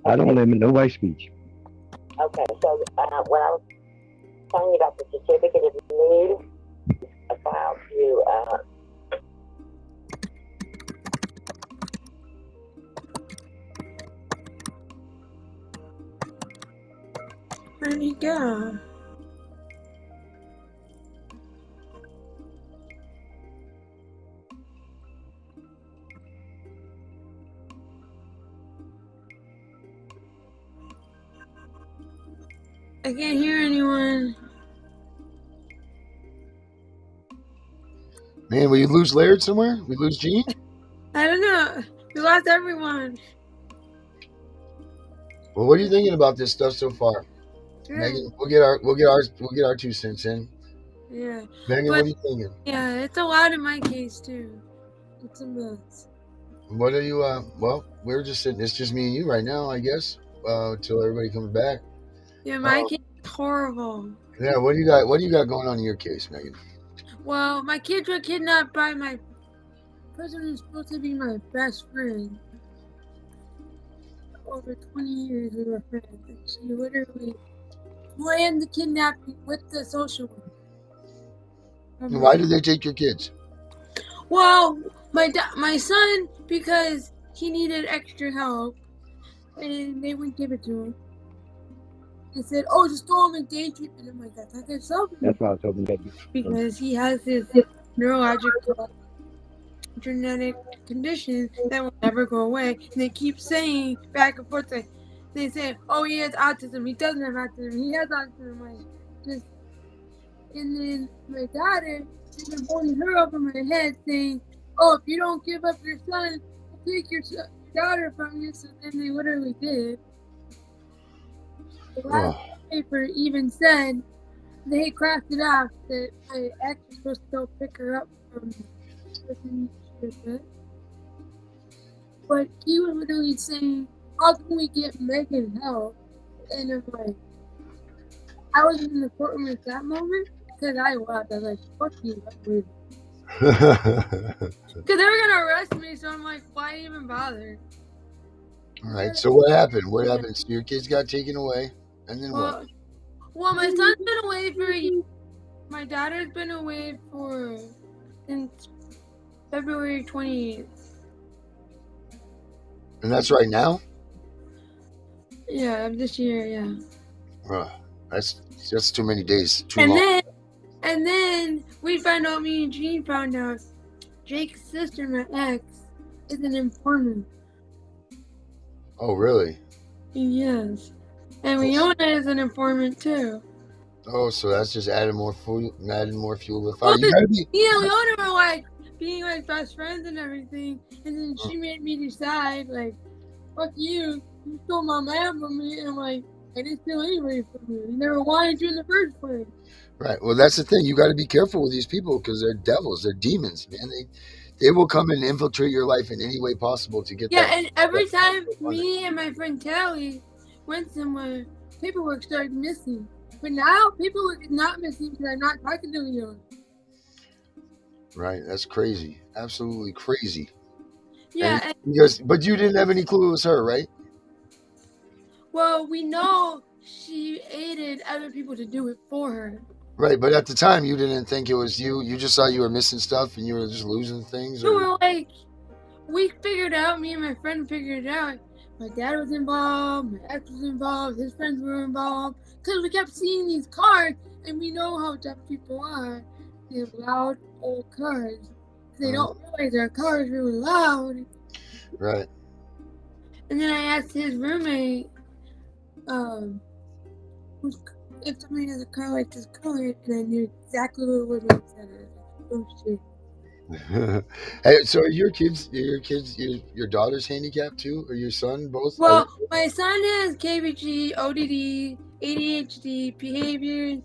I don't limit nobody's speech. Okay, so when I was telling you about the certificate of need, about you, where'd he go? I can't hear anyone. Man, will you lose Laird somewhere? We lose Gene? I don't know. We lost everyone. Well, what are you thinking about this stuff so far? Good. Megan, we'll get our 2 cents in. Yeah. Megan, what are you thinking? Yeah, it's a lot in my case too. It's a mess. What are you well, we're just sitting, it's just me and you right now, I guess. Until everybody comes back. Yeah, my case is horrible. Yeah, what do you got going on in your case, Megan? Well, my kids were kidnapped by my person who's supposed to be my best friend. Over 20 years we were friends, and she literally planned the kidnapping with the social worker. Why did they take your kids? Well, my son, because he needed extra help, and they wouldn't give it to him. They said, "Oh, just throw him in day treatment." I'm like, "That's not gonna solve it." That's why I was hoping that. Because he has this neurological genetic condition that will never go away. And they keep saying back and forth, like, they say, "Oh, he has autism. He doesn't have autism. He has autism." Like, just, and then my daughter, they've been holding her over my head, saying, "Oh, if you don't give up your son, we'll take your daughter from you." So then they literally did. The last paper even said they crossed it off that my ex was supposed to go pick her up from the person she was with. But he was literally saying, "How can we get Megan help?" And I'm like, I was in the courtroom at that moment because I was. I was like, "Fuck you, I'm leaving." Because they were gonna arrest me, so I'm like, why even bother? All right. So what happened? What happened? So your kids got taken away, and then what? Well, my son's been away for a year. My daughter's been away since February 28th. And that's right now? Yeah, of this year, yeah. That's too many days. Too long. And then we found out, me and Jean found out, Jake's sister, my ex, is an informant. Oh, really? Yes. And Rihanna is an informant too. Oh, so that's just adding more fuel to the fire. You gotta be. Yeah, Rihanna were like being like best friends and everything, and then she made me decide, like, "Fuck you! You stole my man from me," and I'm like, "I didn't steal anybody from you. You never wanted you in the first place." Right. Well, that's the thing. You got to be careful with these people because they're devils. They're demons, man. They will come and infiltrate your life in any way possible to get that. Yeah, and every time me and my friend Tally went somewhere, paperwork started missing. But now paperwork is not missing because I'm not talking to Leon. Right. That's crazy. Absolutely crazy. Yeah. But you didn't have any clue it was her, right? Well, we know she aided other people to do it for her. Right, but at the time you didn't think it was you. You just thought you were missing stuff and you were just losing things. We were like, we figured out. Me and my friend figured out. My dad was involved. My ex was involved. His friends were involved. Because we kept seeing these cars, and we know how deaf people are. They have loud old cars. They don't realize their car is really loud. Right. And then I asked his roommate, if somebody has a car like this color, and I knew exactly what it was when he said it. Oh shit. Hey, so are your kids, your daughter's handicapped too, or your son both? Well, my son has KBG, ODD, ADHD, behaviors,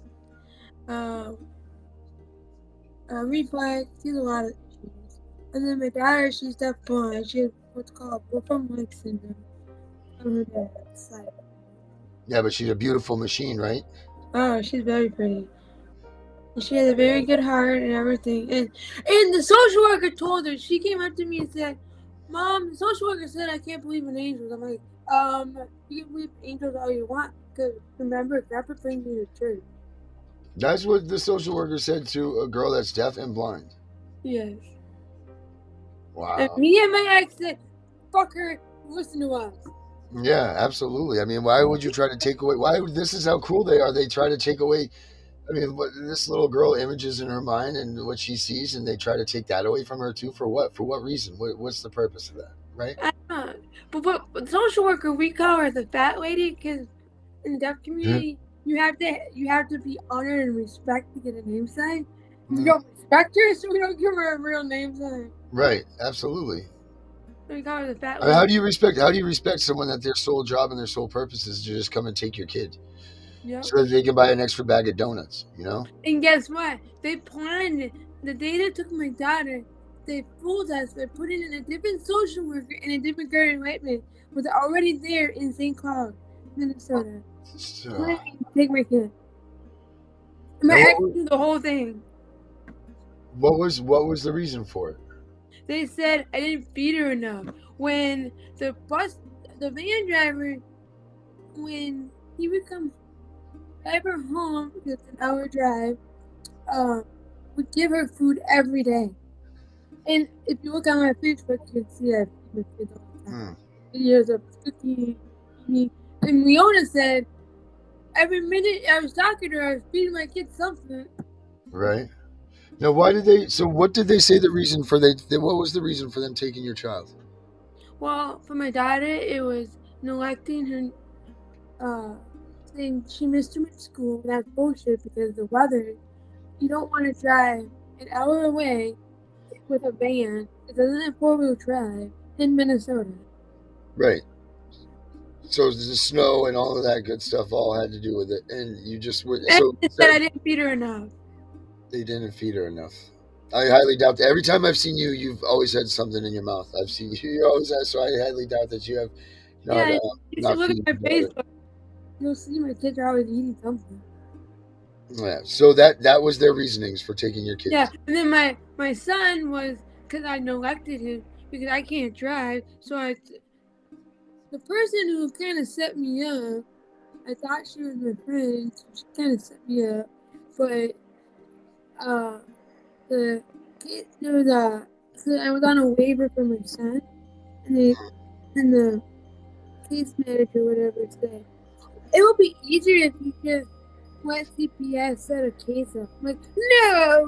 reflex. She's a lot of issues. And then my daughter, she's deafblind. She has what's called Wolfram-Like syndrome on her dad's side. Yeah, but she's a beautiful machine, right? Oh, she's very pretty. She has a very good heart and everything. And the social worker told her, she came up to me and said, "Mom, the social worker said I can't believe in angels." I'm like, you can believe in angels all you want, because remember, Grandpa brings you to church. That's what the social worker said to a girl that's deaf and blind. Yes. Wow. And me and my ex said, "Fuck her, listen to us." Yeah, absolutely. I mean, why would you try to take away? This is how cruel they are. They try to take away. I mean, this little girl images in her mind and what she sees, and they try to take that away from her too. For what? For what reason? What's the purpose of that? Right? But social worker, we call her the fat lady because in the deaf community, you have to be honored and respect to get a name sign. We don't respect her, so we don't give her a real name sign. Right. Absolutely. We call her the fat lady. I mean, how do you respect someone that their sole job and their sole purpose is to just come and take your kid? Yep. So that they can buy an extra bag of donuts, you know? And guess what? They planned it. The day they took my daughter, they fooled us. They put it in a different social worker and a different girl in Whiteman was already there in St. Cloud, Minnesota. Take my kid. My ex did the whole thing. What was the reason for it? They said I didn't feed her enough. When the van driver, when he would come drive her home, because it's an hour drive, would give her food every day. And if you look on my Facebook, you can see that with kids all the time. Videos of cooking. And Leona said every minute I was talking to her, I was feeding my kids something. Right. Now, why did they? So, what did they say the reason for what was the reason for them taking your child? Well, for my daughter, it was neglecting her, saying she missed too much school. That's bullshit because the weather. You don't want to drive an hour away with a van that doesn't have four-wheel drive in Minnesota. Right. So the snow and all of that good stuff all had to do with it, and you just were. And So they said I didn't feed her enough. they didn't feed her enough. I highly doubt that. Every time I've seen you, you've always had something in your mouth. I've seen you. You always have. So I highly doubt that you have not Yeah, you should not look at feeding my your daughter. Facebook. You'll see my kids are always eating something. Yeah. So that was their reasonings for taking your kids. Yeah, and then my son was because I neglected him because I can't drive. So the person who kind of set me up, I thought she was my friend. So she kind of set me up, but the kid there was a. So I was on a waiver for my son, and the case manager, whatever, said it would be easier if you just let CPS set a case up. I'm like, no.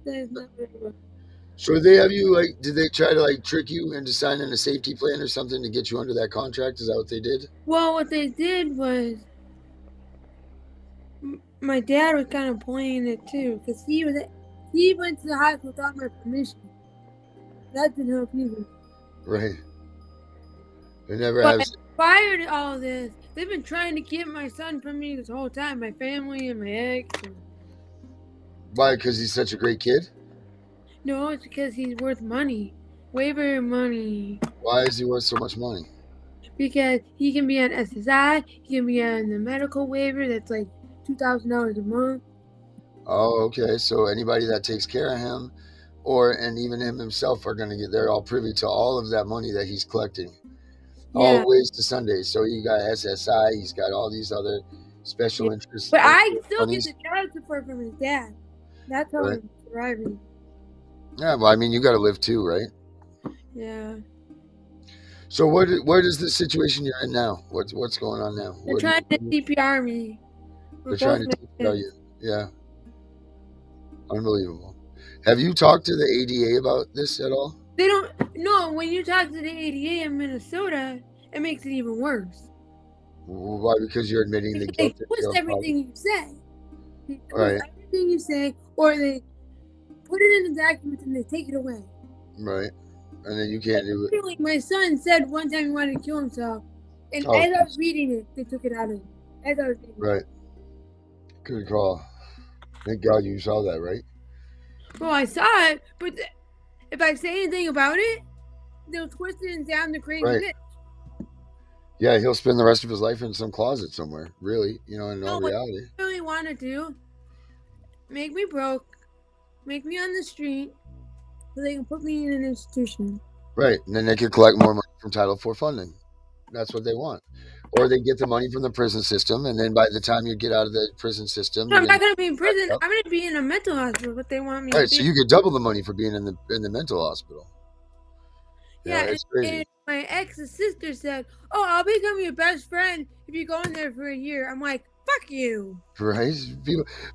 That is not what it was. So they have you like? Did they try to like trick you into signing a safety plan or something to get you under that contract? Is that what they did? Well, what they did was my dad was kind of playing it too because he went to the hospital without my permission. That didn't help either. Right. They never But have. prior to all this, they've been trying to get my son from me this whole time. My family and my ex. Why? Because he's such a great kid. No, it's because he's worth money. Waiver money. Why is he worth so much money? Because he can be on SSI, he can be on the medical waiver that's like $2,000 a month. Oh, okay. So anybody that takes care of him, and even him himself are going to get. They're all privy to all of that money that he's collecting, all Yeah. ways to Sundays. So he got SSI. He's got all these other special interests. But I still monies. get the child support from his dad. That's how Right. I'm surviving. Yeah, well, I mean, you got to live too, right? Yeah. So what is the situation you're in now? What's going on now? They're trying to CPR me. They're trying to CPR you. Yeah. Unbelievable. Have you talked to the ADA about this at all? They don't. No, when you talk to the ADA in Minnesota, it makes it even worse. Why? Because you're admitting the They guilt. twist everything you say. They twist Right. everything you say, or they put it in the document and they take it away. Right. And then you can't do it. Literally, my son said one time he wanted to kill himself, and Oh, as I was reading it, they took it out of him. As I was reading right. Good call. Thank God you saw that, right? Well, I saw it, but if I say anything about it, they'll twist it and down the crazy Right. bitch. Yeah, he'll spend the rest of his life in some closet somewhere. Really, in all reality. What I really want to do, make me broke, make me on the street, so they can put me in an institution. Right, and then they can collect more money from Title IV funding. That's what they want. Or they get the money from the prison system, and then by the time you get out of the prison system, No, I'm you're not going to be in prison. I'm going to be in a mental hospital, but they want me to right. be. So you get double the money for being in the mental hospital. Yeah, it's crazy. and my ex's sister said, "Oh, I'll become your best friend if you go in there for a year." I'm like, "Fuck you!" Right?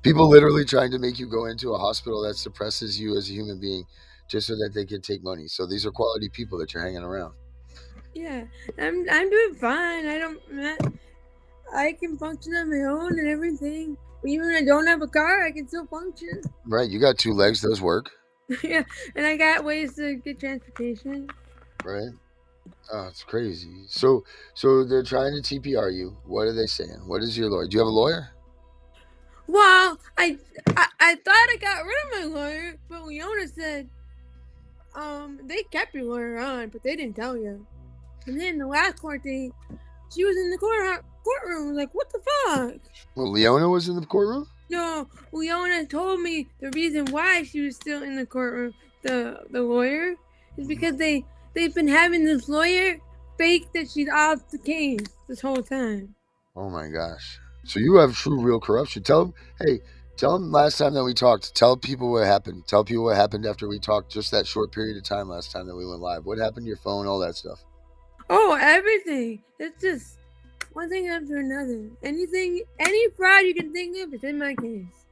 People literally trying to make you go into a hospital that suppresses you as a human being, just so that they can take money. So these are quality people that you're hanging around. Yeah, I'm doing fine. I can function on my own and everything. Even when I don't have a car, I can still function. Right, you got 2 legs; those work. Yeah, and I got ways to get transportation. Right? Oh, it's crazy. So they're trying to TPR you. What are they saying? What is your lawyer? Do you have a lawyer? Well, I thought I got rid of my lawyer, but Leona said, they kept your lawyer on, but they didn't tell you. And then the last court date, she was in the courtroom. Like, what the fuck? Well, Leona was in the courtroom? No, Leona told me the reason why she was still in the courtroom, the lawyer, is because they've been having this lawyer fake that she's off the case this whole time. Oh my gosh. So you have true real corruption. Tell them last time that we talked. Tell people what happened. Tell people what happened after we talked just that short period of time last time that we went live. What happened to your phone, all that stuff? Oh, everything. It's just one thing after another. Any fraud you can think of is in my case.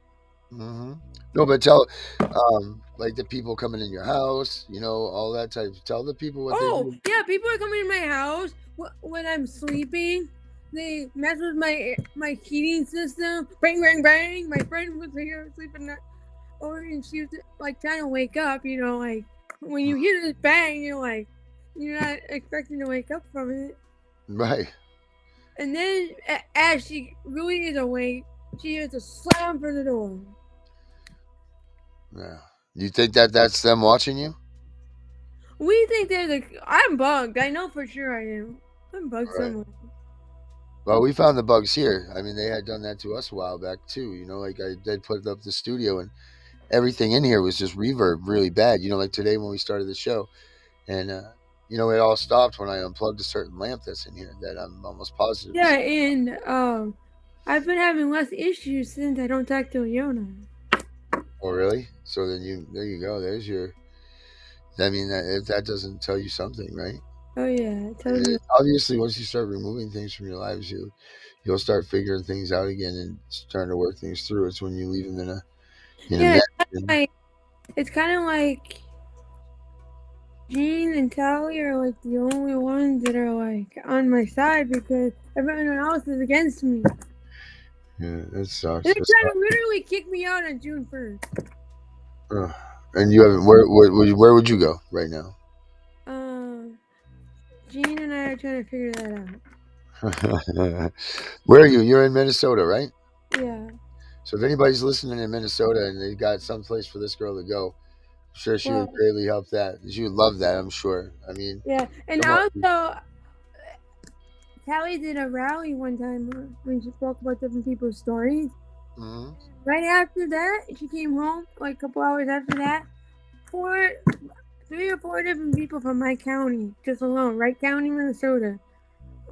Mm-hmm. No, but tell, like the people coming in your house, all that type. Tell the people what they Oh, do. yeah, people are coming in my house when I'm sleeping. They mess with my heating system. Bang, bang, bang. My friend was here sleeping and she was like trying to wake up, like when you hear this bang, you're not expecting to wake up from it. Right. And then as she really is awake, she hears a slam for the door. Yeah. You think that that's them watching you? We think I'm bugged. I know for sure I am. I'm bugged Right. somewhere. Well, we found the bugs here. I mean, they had done that to us a while back too. Like they'd put up the studio and everything in here was just reverb really bad. Like today when we started the show, and it all stopped when I unplugged a certain lamp that's in here that I'm almost positive. Yeah, and I've been having less issues since I don't talk to Leona. Oh, really? So then there you go. There's your. I mean, if that doesn't tell you something, right? Oh yeah, it tells you. Obviously, once you start removing things from your lives, you'll start figuring things out again and starting to work things through. It's when you leave them in a Yeah, mess. it's kind of like Jean and Tally are like the only ones that are like on my side because everyone else is against me. Yeah, that sucks. They're trying to literally kick me out on June 1st. And you haven't. Where would you go right now? Jean and I are trying to figure that out. Where are you? You're in Minnesota, right? Yeah. So if anybody's listening in Minnesota and they got someplace for this girl to go, I'm sure she would greatly help that. She would love that, I'm sure. I mean, yeah, and also, Callie did a rally one time when she spoke about different people's stories. Mm-hmm. Right after that, she came home, like a couple hours after that, 3 or 4 different people from my county, just alone, Wright County, Minnesota,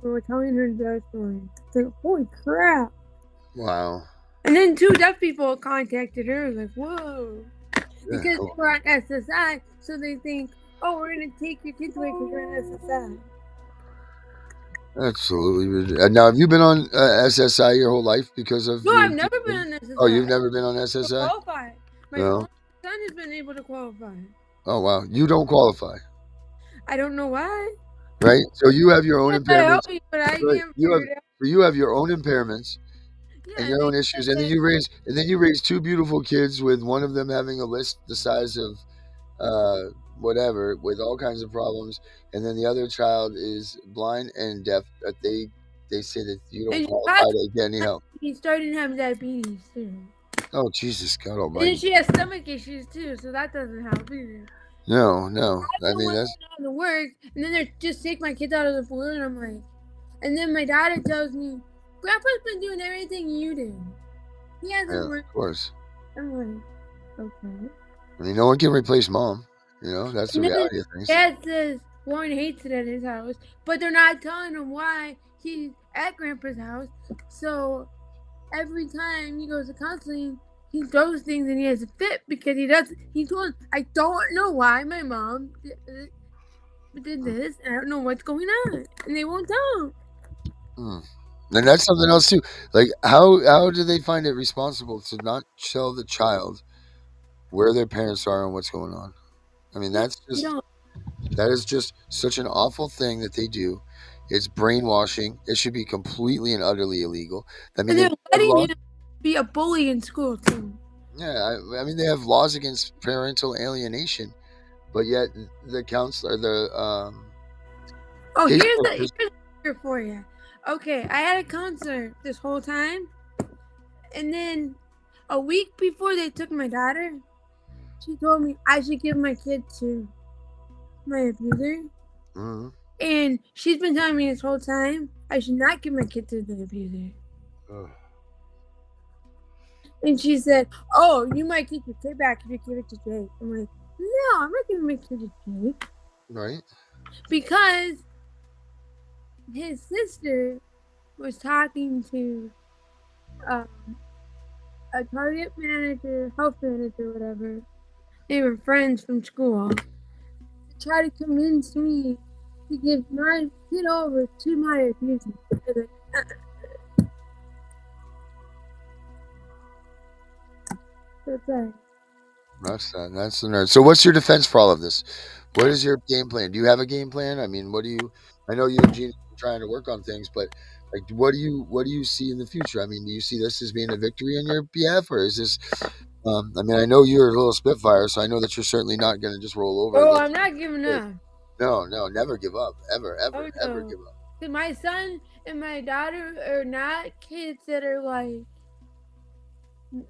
were telling her their story. It's like, holy crap. Wow. And then 2 deaf people contacted her, like, whoa. Yeah, because we're on SSI, so they think, oh, we're going to take your kids away because we're on SSI. Absolutely. Now, have you been on SSI your whole life because of? No, I've never been on SSI. Oh, you've never been on SSI? Qualify. My son has been able to qualify. Oh wow, you don't qualify. I don't know why. Right. So you have your own impairments. But I can't you have your own impairments and your own issues, and then you raise 2 beautiful kids with one of them having a list the size of whatever, with all kinds of problems, and then the other child is blind and deaf, but they say that you don't qualify to get any help. He's starting to have diabetes too. Oh Jesus God Almighty! And she has stomach issues too, so that doesn't help either. No. I mean that's the work, and then they just take my kids out of the balloon. And I'm like, and then my daughter tells me, "Grandpa's been doing everything you did. He hasn't worked." Of course. I'm like, okay. I mean, no one can replace mom. That's the reality of things. Dad says Warren hates it at his house, but they're not telling him why he's at Grandpa's house. So every time he goes to counseling, he throws things and he has a fit because he told him, I don't know why my mom did this, and I don't know what's going on. And they won't tell him. And that's something else too. Like how do they find it responsible to not tell the child where their parents are and what's going on? I mean, that is just such an awful thing that they do. It's brainwashing. It should be completely and utterly illegal. I mean, and they're letting him be a bully in school too. Yeah, I mean, they have laws against parental alienation, but yet the counselor, here's the for you. Okay, I had a counselor this whole time, and then a week before they took my daughter, she told me I should give my kid to my abuser. Mm-hmm. And she's been telling me this whole time I should not give my kid to the abuser. And she said, oh, you might get your kid back if you give it to Jake. I'm like, no, I'm not giving my kid to Jake. Right. Because his sister was talking to a Target manager, health manager, whatever. They were friends from school. To try to convince me to give my kid over to my abuser. That's right. That's the nerd. So, what's your defense for all of this? What is your game plan? Do you have a game plan? I mean, what do you? I know you and Gene are trying to work on things, but like, what do you see in the future? I mean, do you see this as being a victory on your behalf, or is this? I mean, I know you're a little spitfire, so I know that you're certainly not going to just roll over. And Oh, let I'm not giving up. No, never give up, ever, Oh, ever no. give up. 'Cause my son and my daughter are not kids that are like,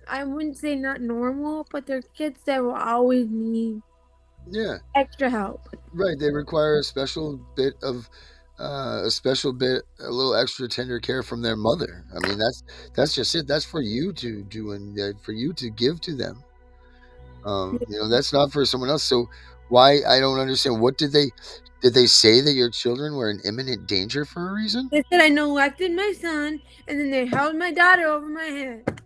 I wouldn't say not normal, but they're kids that will always need Yeah, extra help. right. They require a special bit of, a little extra tender care from their mother. I mean, that's just it. That's for you to do and for you to give to them. That's not for someone else. So why I don't understand. What did they say that your children were in imminent danger for a reason? They said I neglected my son, and then they held my daughter over my head.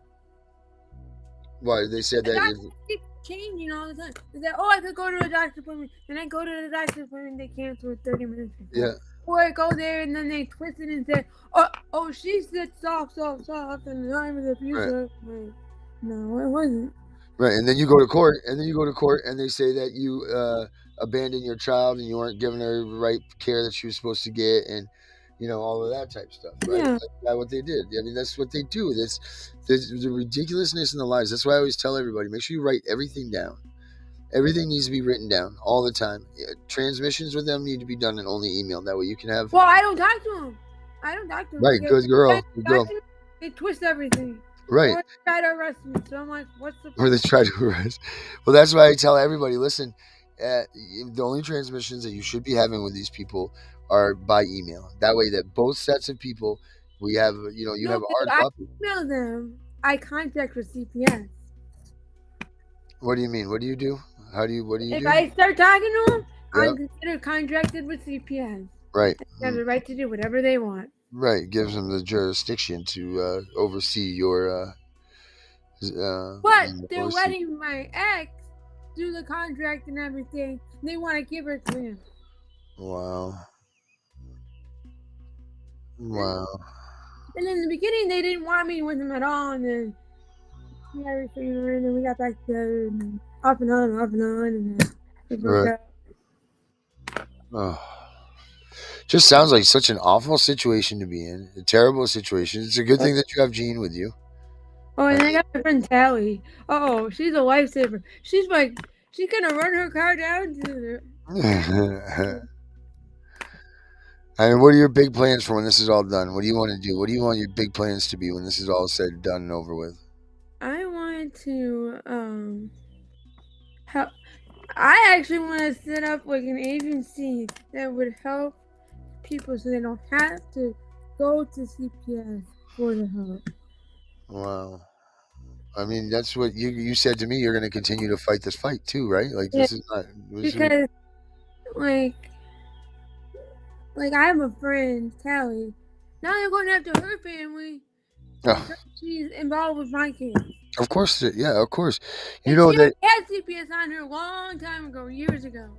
Why they said The that? doctors keep changing all the time. They said, "Oh, I could go to a doctor's appointment." Then I go to the doctor's appointment, they cancel it 30 minutes before. Yeah, Or I go there and then they twist it and say, "Oh, she said soft, and I'm an abuser." Like, no, it wasn't. right. And then you go to court, and they say that you abandoned your child and you weren't giving her the right care that she was supposed to get, and all of that type stuff, right? Yeah. That's what they did. I mean, that's what they do. That's the ridiculousness and the lies. That's why I always tell everybody: make sure you write everything down. Everything needs to be written down all the time. Transmissions with them need to be done in only email. That way you can have. Well, I don't talk to them. Right, good girl. Good girl. They twist everything. Right. Or they try to arrest me. So I'm like, what's the Or they try to arrest. Well, that's why I tell everybody: listen, the only transmissions that you should be having with these people are by email. That way, that both sets of people, we have, you have a hard copy. I email them. I contact with CPS. What do you mean? What do you do? What do you If do? I start talking to them, Yeah. I'm considered contracted with CPS. Right. They have the right to do whatever they want. Right. Gives them the jurisdiction to oversee your. But they're letting my ex do the contract and everything. They want to give her to him. Wow. Wow. And in the beginning, they didn't want me with him at all. And then everything, and then we got back together, and then off and on, and then we broke up. Oh. Just sounds like such an awful situation to be in. A terrible situation. It's a good thing that you have Gene with you. Oh, and I got my friend Tally. Oh, she's a lifesaver. She's gonna run her car down to the. I mean, what are your big plans for when this is all done? What do you want to do? What do you want your big plans to be when this is all said, done, and over with? I want to help. I actually want to set up like an agency that would help people so they don't have to go to CPS for the help. Wow. I mean, that's what you said to me. You're going to continue to fight this fight too, right? Like this is not because like I have a friend, Tally. Now they're going after her family. Oh. She's involved with my kids. Of course, yeah, of course. She had CPS on her a long time ago, years ago.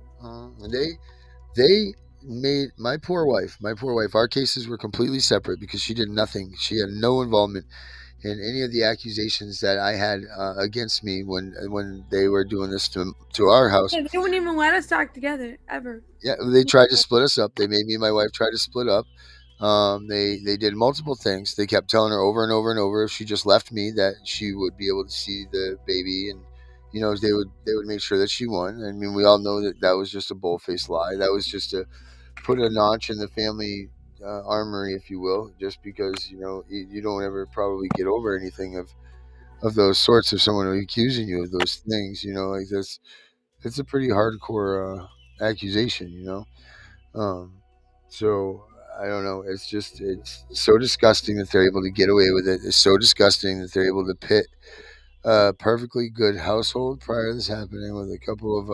They made my poor wife. Our cases were completely separate because she did nothing. She had no involvement in any of the accusations that I had against me when they were doing this to our house. Yeah, they wouldn't even let us talk together ever. Yeah, they tried to split us up. They made me and my wife try to split up. They did multiple things. They kept telling her over and over and over if she just left me that she would be able to see the baby, and they would make sure that she won. I mean, we all know that was just a bull-faced lie. That was just to put a notch in the family armory, if you will, just because you don't ever probably get over anything of those sorts of someone accusing you of those things. Like this, it's a pretty hardcore accusation. So I don't know. It's so disgusting that they're able to get away with it. It's so disgusting that they're able to pit a perfectly good household prior to this happening with a couple of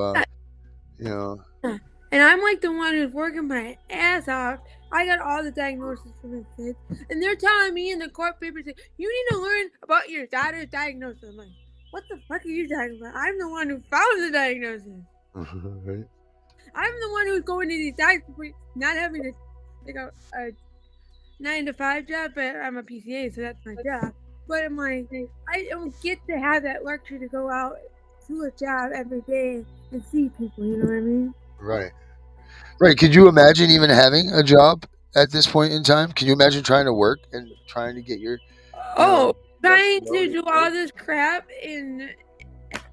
And I'm like the one who's working my ass off. I got all the diagnoses for my kids, and they're telling me in the court papers, you need to learn about your daughter's diagnosis. I'm like, what the fuck are you talking about? I'm the one who found the diagnosis. Right. I'm the one who's going to these doctors, not having to take 9 to 5 job, but I'm a PCA, so that's my job. But I'm like, I don't get to have that luxury to go out to a job every day and see people. You know what I mean? Right. Right. Could you imagine even having a job at this point in time? Can you imagine trying to work and trying to get your, you know, Oh, ducks trying in a row to to do work? all this crap and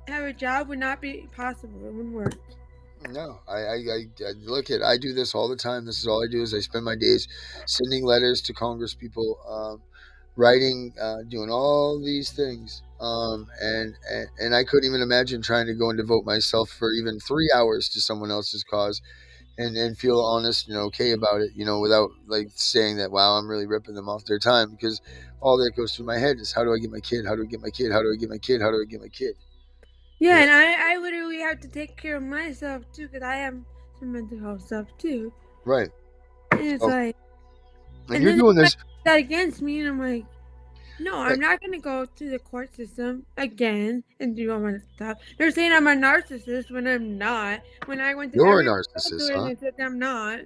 have a job would not be possible. It wouldn't work. No, I look at. I do this all the time. This is all I do is I spend my days sending letters to Congress people, writing, doing all these things. And I couldn't even imagine trying to go and devote myself for even 3 hours to someone else's cause and feel honest and okay about it, without like saying that, wow, I'm really ripping them off their time, because all that goes through my head is, how do I get my kid? How do I get my kid? How do I get my kid? How do I get my kid? Yeah, You and I literally have to take care of myself too because I have some mental health stuff too. Right. And it's Oh, like, and and you're then doing they this. that against me, and I'm like, no, Right. I'm not gonna go through the court system again and do all my stuff. They're saying I'm a narcissist when I'm not. When I went to You're a every narcissist, doctor and huh? they said I'm not.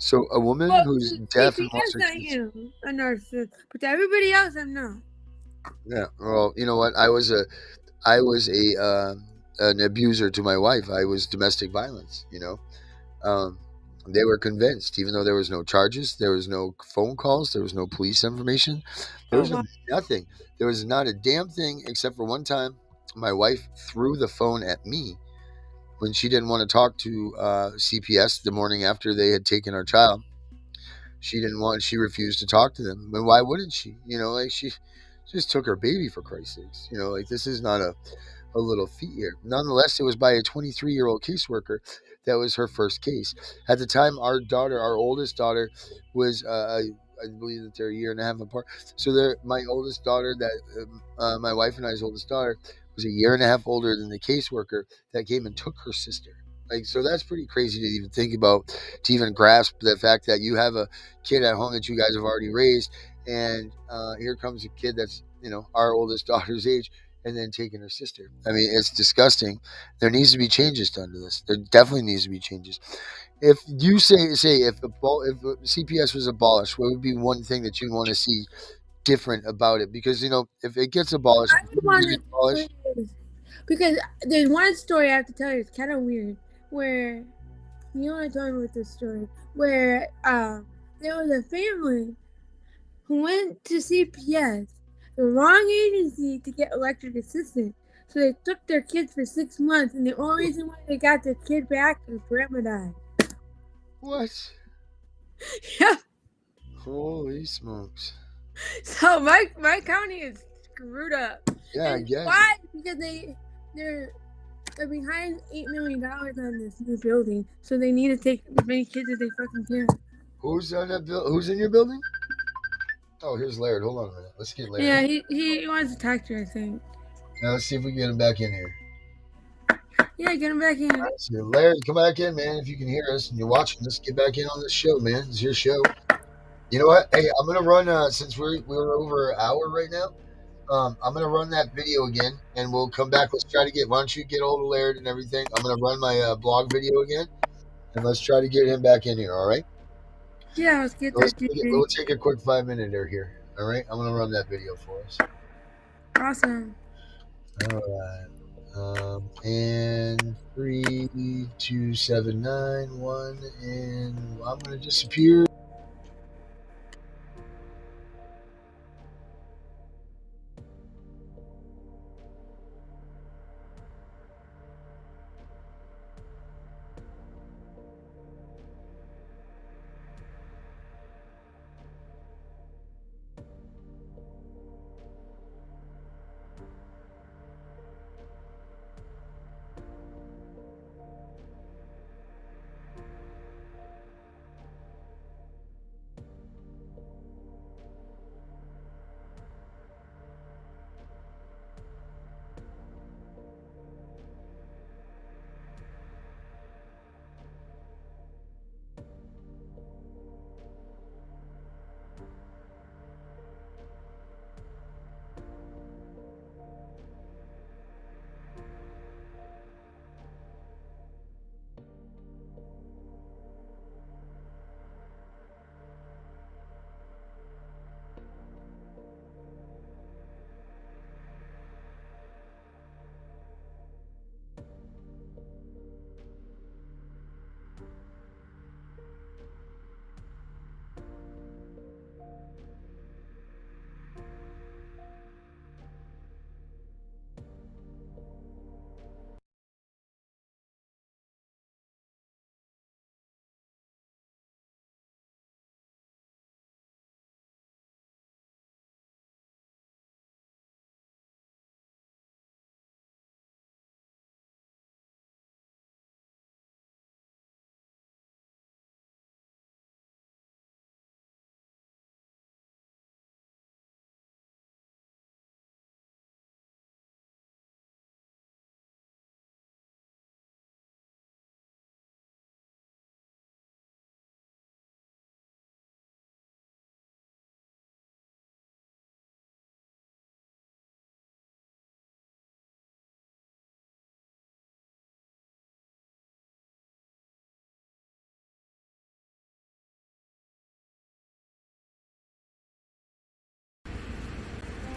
So a woman Well, who's to deaf and wants CPS her I kids. am a narcissist, but to everybody else I'm not. Yeah. Well, you know what? I was an abuser to my wife. I was domestic violence. Um, they were convinced, even though there was no charges, there was no phone calls, there was no police information, there Oh was wow. nothing. There was not a damn thing, except for one time my wife threw the phone at me when she didn't want to talk to CPS the morning after they had taken our child. She refused to talk to them. And why wouldn't she? Like, she just took her baby, for Christ's sakes. Like, this is not a little feat here. Nonetheless, it was by a 23-year-old caseworker. That was her first case. At the time, our oldest daughter, was, I believe that they're a year and a half apart. So my oldest daughter, my wife and I's oldest daughter, was a year and a half older than the caseworker that came and took her sister. Like, so that's pretty crazy to even think about, to even grasp the fact that you have a kid at home that you guys have already raised, and here comes a kid that's, our oldest daughter's age, and then taking her sister. I mean, it's disgusting. There needs to be changes done to this. There definitely needs to be changes. If you say if CPS was abolished, what would be one thing that you'd want to see different about it? Because if it gets abolished, I would you want get to abolished? because there's one story I have to tell you. It's kind of weird where you want to tell me with this story where there was a family who went to CPS, the wrong agency, to get electric assistant. So they took their kids for 6 months, and the only reason why they got their kid back is grandma died. What? Yeah. Holy smokes! So my county is screwed up. Yeah, I And guess. why? Because they're behind $8 million on this new building, so they need to take as many kids as they fucking can. Who's on that Who's in your building? Oh, here's Laird. Hold on a minute. Let's get Laird. Yeah, he wants to talk to you, I think. Now let's see if we can get him back in here. Yeah, get him back in. So, Larry, come back in, man. If you can hear us and you're watching us, get back in on this show, man. It's your show. You know what? Hey, I'm gonna run. Since we're over an hour right now, I'm gonna run that video again, and we'll come back. Let's try to get. Why don't you get a hold of Laird and everything? I'm gonna run my blog video again, and let's try to get him back in here. All right? Yeah, let's get that We'll take a quick 5-minute here. All right? I'm gonna run that video for us. Awesome. All right. And 3, 2, 7, 9, 1, and I'm gonna disappear.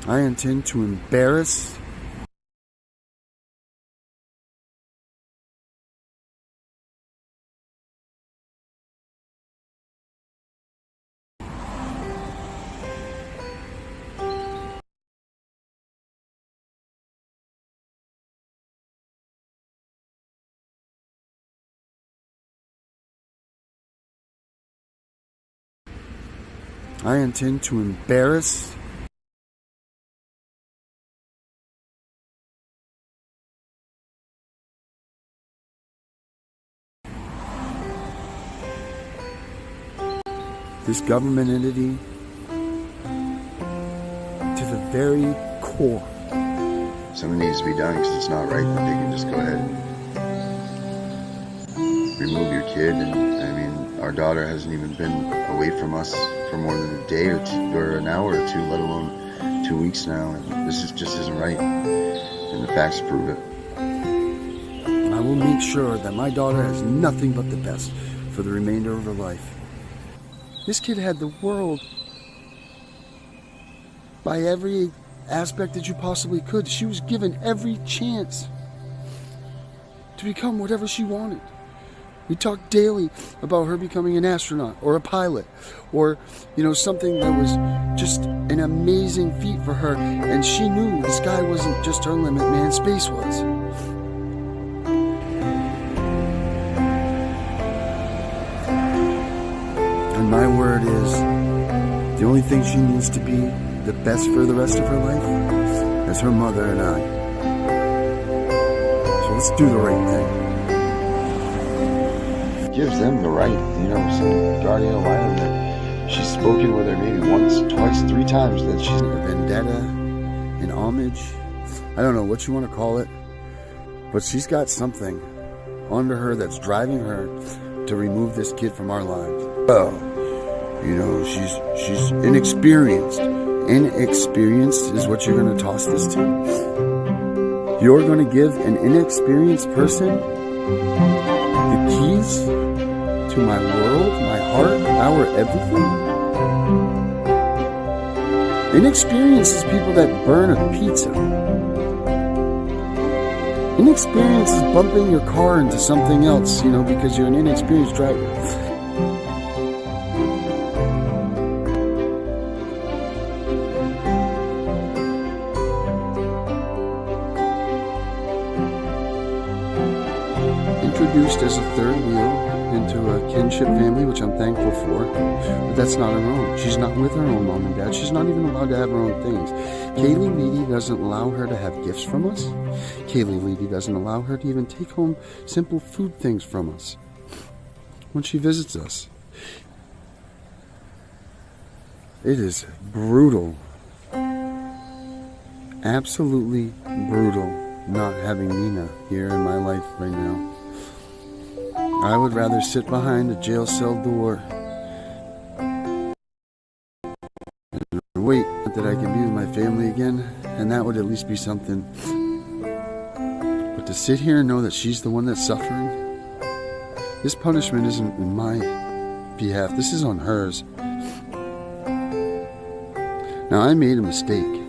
I intend to embarrass this government entity to the very core. Something needs to be done because it's not right that they can just go ahead and remove your kid. And I mean, our daughter hasn't even been away from us for more than a day or two, or an hour or two, let alone 2 weeks now. And this just isn't right, and the facts prove it. I will make sure that my daughter has nothing but the best for the remainder of her life. This kid had the world by every aspect that you possibly could. She was given every chance to become whatever she wanted. We talked daily about her becoming an astronaut or a pilot or, something that was just an amazing feat for her. And she knew the sky wasn't just her limit, man, space was. And my word is, the only thing she needs to be the best for the rest of her life is her mother and I. So let's do the right thing. It gives them the right, some guardian alignment that she's spoken with her maybe once, twice, 3 times that she's a vendetta, an homage, I don't know what you want to call it, but she's got something under her that's driving her to remove this kid from our lives. Oh, she's inexperienced. Inexperienced is what you're going to toss this to? You're going to give an inexperienced person the keys to my world, my heart, our everything? Inexperience is people that burn a pizza. Inexperience is bumping your car into something else, because you're an inexperienced driver. Introduced as a third wheel into a kinship family, which I'm thankful for, but that's not her own. She's not with her own mom and dad. She's not even allowed to have her own things. Kaylee Leedy doesn't allow her to have gifts from us. Kaylee Leedy doesn't allow her to even take home simple food things from us when she visits us. It is brutal, absolutely brutal, not having Nina here in my life right now. I would rather sit behind a jail cell door and wait that I can be with my family again, and that would at least be something. But to sit here and know that she's the one that's suffering, this punishment isn't in my behalf, this is on hers. Now, I made a mistake.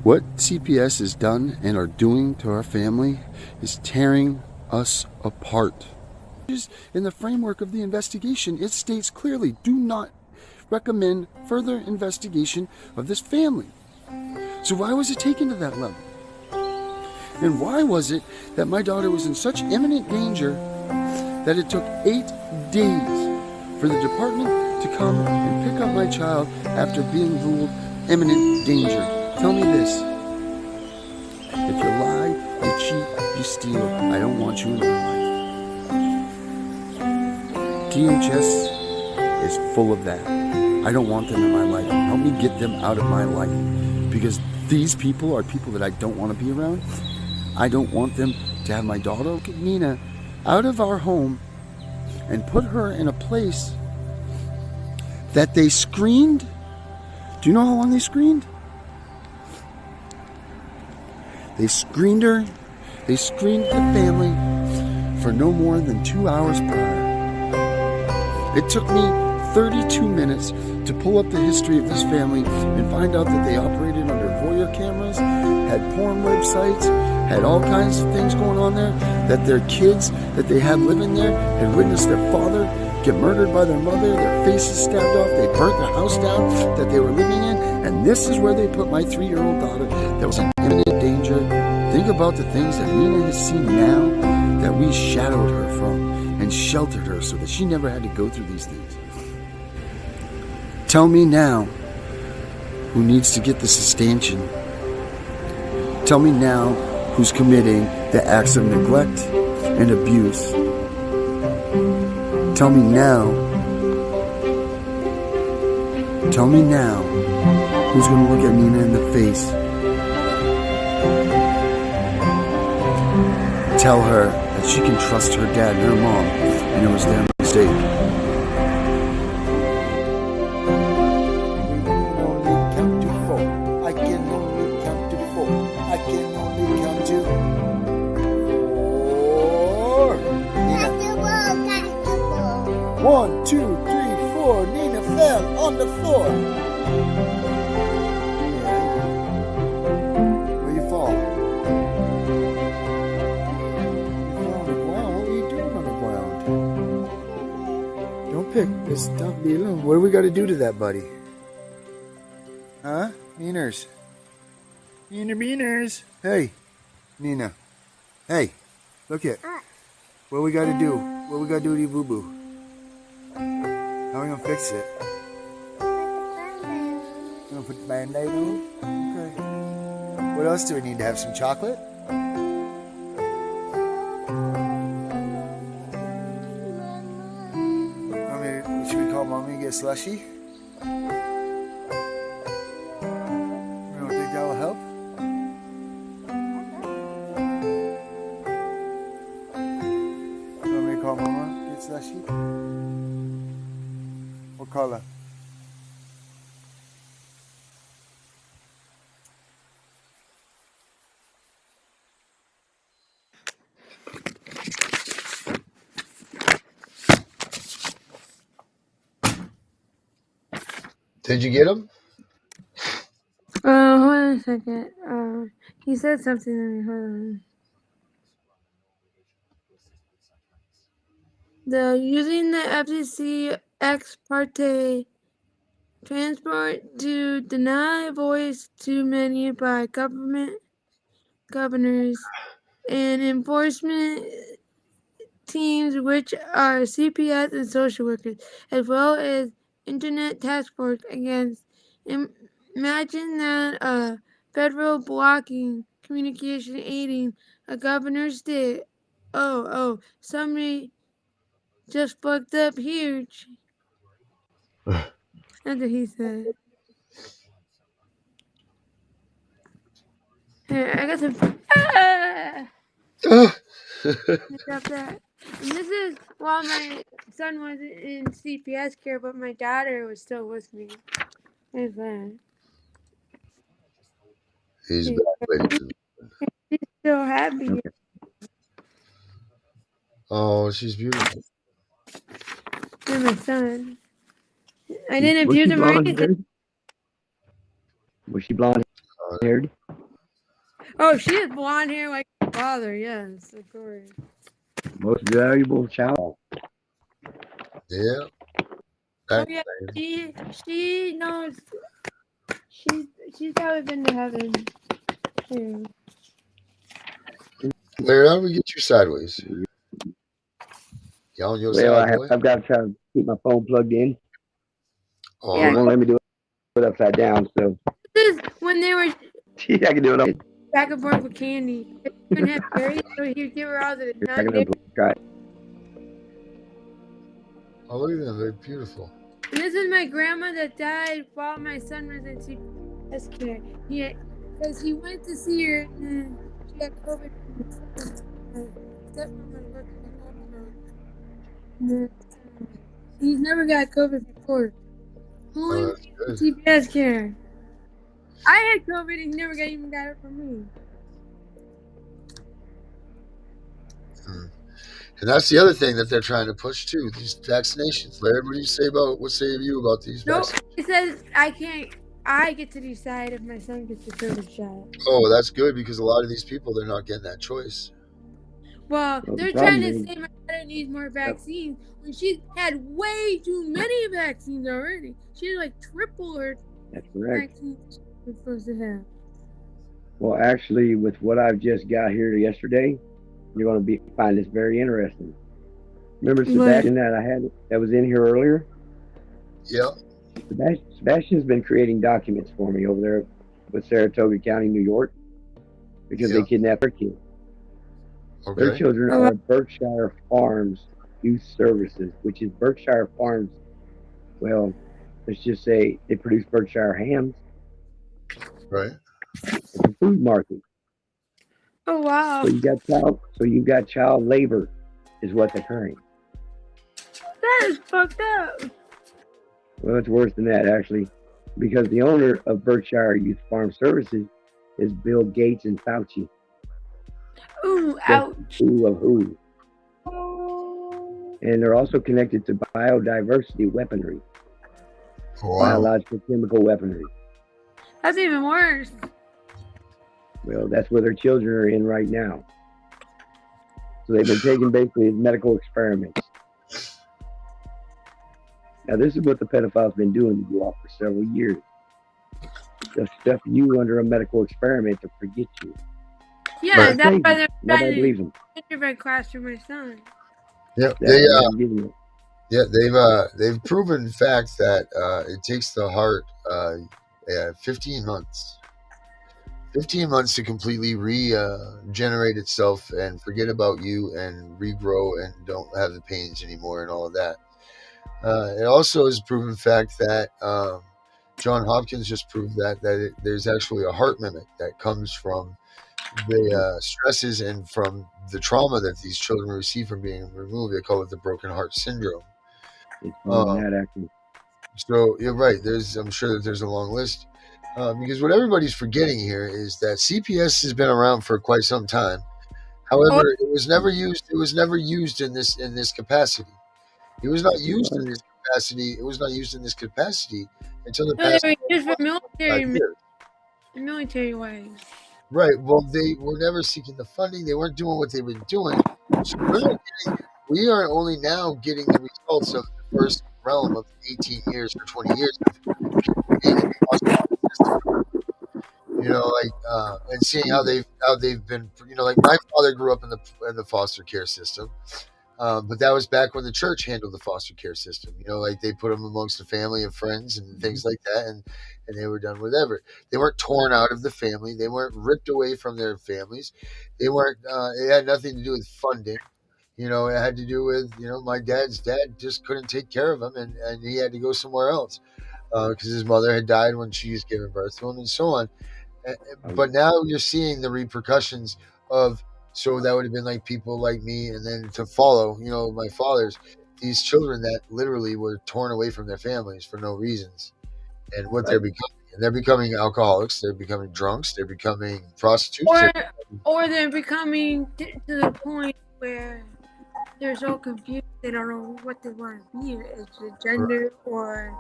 What CPS has done and are doing to our family is tearing us apart. In the framework of the investigation, it states clearly, do not recommend further investigation of this family. So why was it taken to that level? And why was it that my daughter was in such imminent danger that it took 8 days for the department to come and pick up my child after being ruled imminent danger? Tell me this. If you lie, you cheat, you steal, I don't want you in my life. DHS is full of that. I don't want them in my life. Help me get them out of my life. Because these people are people that I don't want to be around. I don't want them to have my daughter, Nina, out of our home and put her in a place that they screened. Do you know how long they screened? They screened her, they screened the family for no more than 2 hours prior. It took me 32 minutes to pull up the history of this family and find out that they operated under voyeur cameras, had porn websites, had all kinds of things going on there, that their kids that they had living there had witnessed their father get murdered by their mother, their faces stabbed off, they burnt the house down that they were living in, and this is where they put my 3-year-old daughter that was in imminent danger. Think about the things that Nina has seen now that we shadowed her from and sheltered her so that she never had to go through these things. Tell me now who needs to get the sustantion. Tell me now who's committing the acts of neglect and abuse. Tell me now. Tell me now who's going to look at Nina in the face. Tell her that she can trust her dad and her mom, and it was their mistake. I can only count to 4. I can only count to 4. 1, 2, 3, 4. Nina fell on the floor. Where you fall? Pick this stuff, be alone. What do we got to do to that, buddy? Huh? Meaners. Beaners. Hey, Nina. Hey, look it. What we got to do? What we got to do to you, boo boo? How are we gonna fix it? Gonna put the band-aid on? Okay. What else do we need to have? Some chocolate? Should we call Mommy and get slushy? You don't think that will help? Want me to call Mama? Get slushy? What color? Did you get him? Hold on a second. He said something to me. Hold on. The using the FCC ex parte transport to deny voice to many by governors, and enforcement teams, which are CPS and social workers, as well as Internet Task Force against. Imagine that federal blocking communication aiding a governor's state. Somebody just fucked up huge. That's what he said. Here, I got some. Stop that. And this is while my son was in CPS care, but my daughter was still with me. There's that. He's back, ladies and She's still happy. oh, she's beautiful. And my son. I didn't Was abuse she him or blonde anything. haired? Was she blonde haired? Oh, she has blonde hair like her father. Yes, of course. Most valuable child. Yeah. Oh yeah, she knows. She's probably been to heaven too. Larry, how do we get you sideways? You on your Well, side, boy? I've got to try to keep my phone plugged in. Oh, Yeah. It won't let me do it upside down, so This is when they were I can do it on. back and forth with Candy. He couldn't have berries, so he would give her all the I can try. oh, look at them. They're beautiful. And this is my grandma that died while my son was in CPS care. Because he went to see her and then she got COVID. He's never got COVID before. Only Oh, that's good. CPS care. I had COVID and he never even got it from me. And that's the other thing that they're trying to push too, these vaccinations. Larry, what do you say about, what say you about these Nope. vaccinations? It says I can't. I get to decide if my son gets the third shot. Oh, that's good, because a lot of these people, they're not getting that choice. Well, Well, the they're trying problem to is, say my daughter needs more vaccines when she's had way too many vaccines already. She had like triple her that's correct. vaccines she's supposed to have. Well, actually, with what I've just got here yesterday, you're going to find this very interesting. Remember But Sebastian that I had that was in here earlier? Yeah. Sebastian's been creating documents for me over there with Saratoga County, New York, because they Yeah. kidnapped their kids. Their Okay. children are Berkshire Farms Youth Services, which is Berkshire Farms. Well, let's just say they produce Berkshire hams. Right. It's a food market. oh wow, So you got child labor, is what's occurring. that is fucked up. Well, it's worse than that actually, because the owner of Berkshire Youth Farm Services is Bill Gates and Fauci. Ooh, The ouch. who of who. And they're also connected to biodiversity weaponry, Wow. biological chemical weaponry. That's even worse. Well, that's where their children are in right now. So they've been taking basically medical experiments. Now, this is what the pedophile's been doing to you all for several years. They'll stuff you under a medical experiment to forget you. Yeah, Right. that's why they're Nobody trying believes them. to gingerbread class for my son. Yeah. That's why I'm giving you. Yeah, they've proven in fact that it takes the heart 15 months. 15 months to completely regenerate itself and forget about you and regrow and don't have the pains anymore and all of that. It also is proven fact that John Hopkins just proved that there's actually a heart mimic that comes from the stresses and from the trauma that these children receive from being removed. They call it the broken heart syndrome. It's from that actually. So you're right. I'm sure that there's a long list, because what everybody's forgetting here is that CPS has been around for quite some time. However, it was never used. It was never used in this capacity. It was not used in this capacity. It was not used in this capacity until the No, they past were used for 5 years. military ways. Right. Well, they were never seeking the funding. They weren't doing what they were doing. So we are only now getting the results of the first realm of 18 years or 20 years of being in the foster system. And seeing how they've been. Like my father grew up in the foster care system, but that was back when the church handled the foster care system. Like they put them amongst the family and friends and things like that, and they were done whatever. They weren't torn out of the family. They weren't ripped away from their families. They weren't. It had nothing to do with funding. It had to do with my dad's dad just couldn't take care of him, and he had to go somewhere else because his mother had died when she was giving birth to him, and so on. But now you're seeing the repercussions of. So that would have been like people like me, and then to follow, my father's, these children that literally were torn away from their families for no reasons, and what they're becoming. And they're becoming alcoholics. They're becoming drunks. They're becoming prostitutes. Or they're becoming to the point where they're so confused they don't know what they want to be as a gender or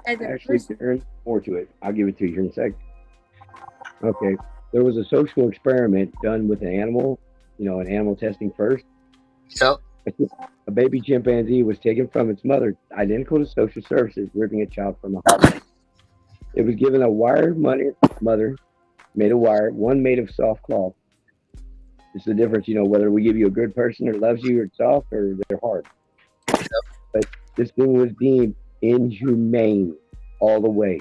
as a Actually, person. there's more to it. I'll give it to you here in a sec. Okay. There was a social experiment done with an animal, an animal testing first. Yep. A baby chimpanzee was taken from its mother, identical to social services, ripping a child from a heart. It was given a wired mother, made of wire, one made of soft cloth. It's the difference, whether we give you a good person that loves you or soft or they're hard. Yep. But this thing was deemed inhumane all the way.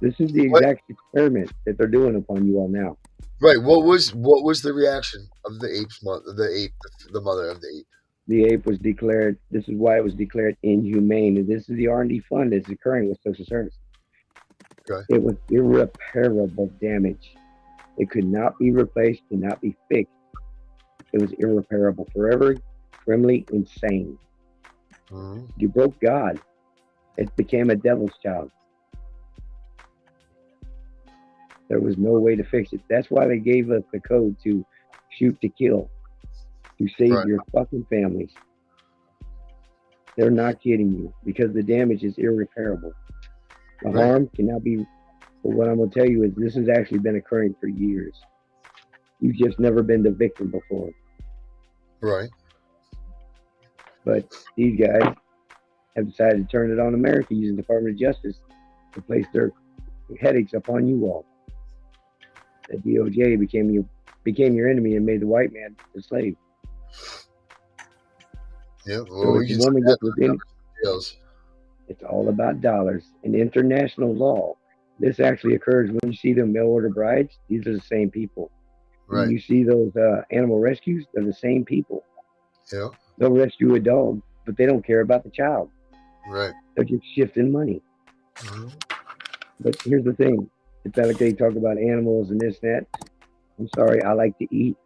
This is the exact experiment that they're doing upon you all now. Right. What was the reaction of the ape's mother, the mother of the ape? The ape was declared. This is why it was declared inhumane, and this is the R&D fund that's occurring with social services. Okay. It was irreparable damage. It could not be replaced, could not be fixed. It was irreparable, forever, criminally insane. Mm-hmm. You broke God. It became a devil's child. There was no way to fix it. That's why they gave us the code to shoot to kill. to save Right. your fucking families. They're not kidding you because the damage is irreparable. The Right. harm cannot be. But what I'm going to tell you is this has actually been occurring for years. You've just never been the victim before. Right. But these guys have decided to turn it on America using the Department of Justice to place their headaches upon you all. The DOJ became your enemy and made the white man the slave. Yeah. Well, So we if can the see woman that gets within, deals. it's all about dollars. In international law, this actually occurs when you see them mail order brides. These are the same people. When Right. you see those animal rescues, they're the same people. Yeah. They'll rescue a dog, but they don't care about the child. Right. They're just shifting money. Mhm. But here's the thing. It's not like they talk about animals and this and that. I'm sorry, I like to eat.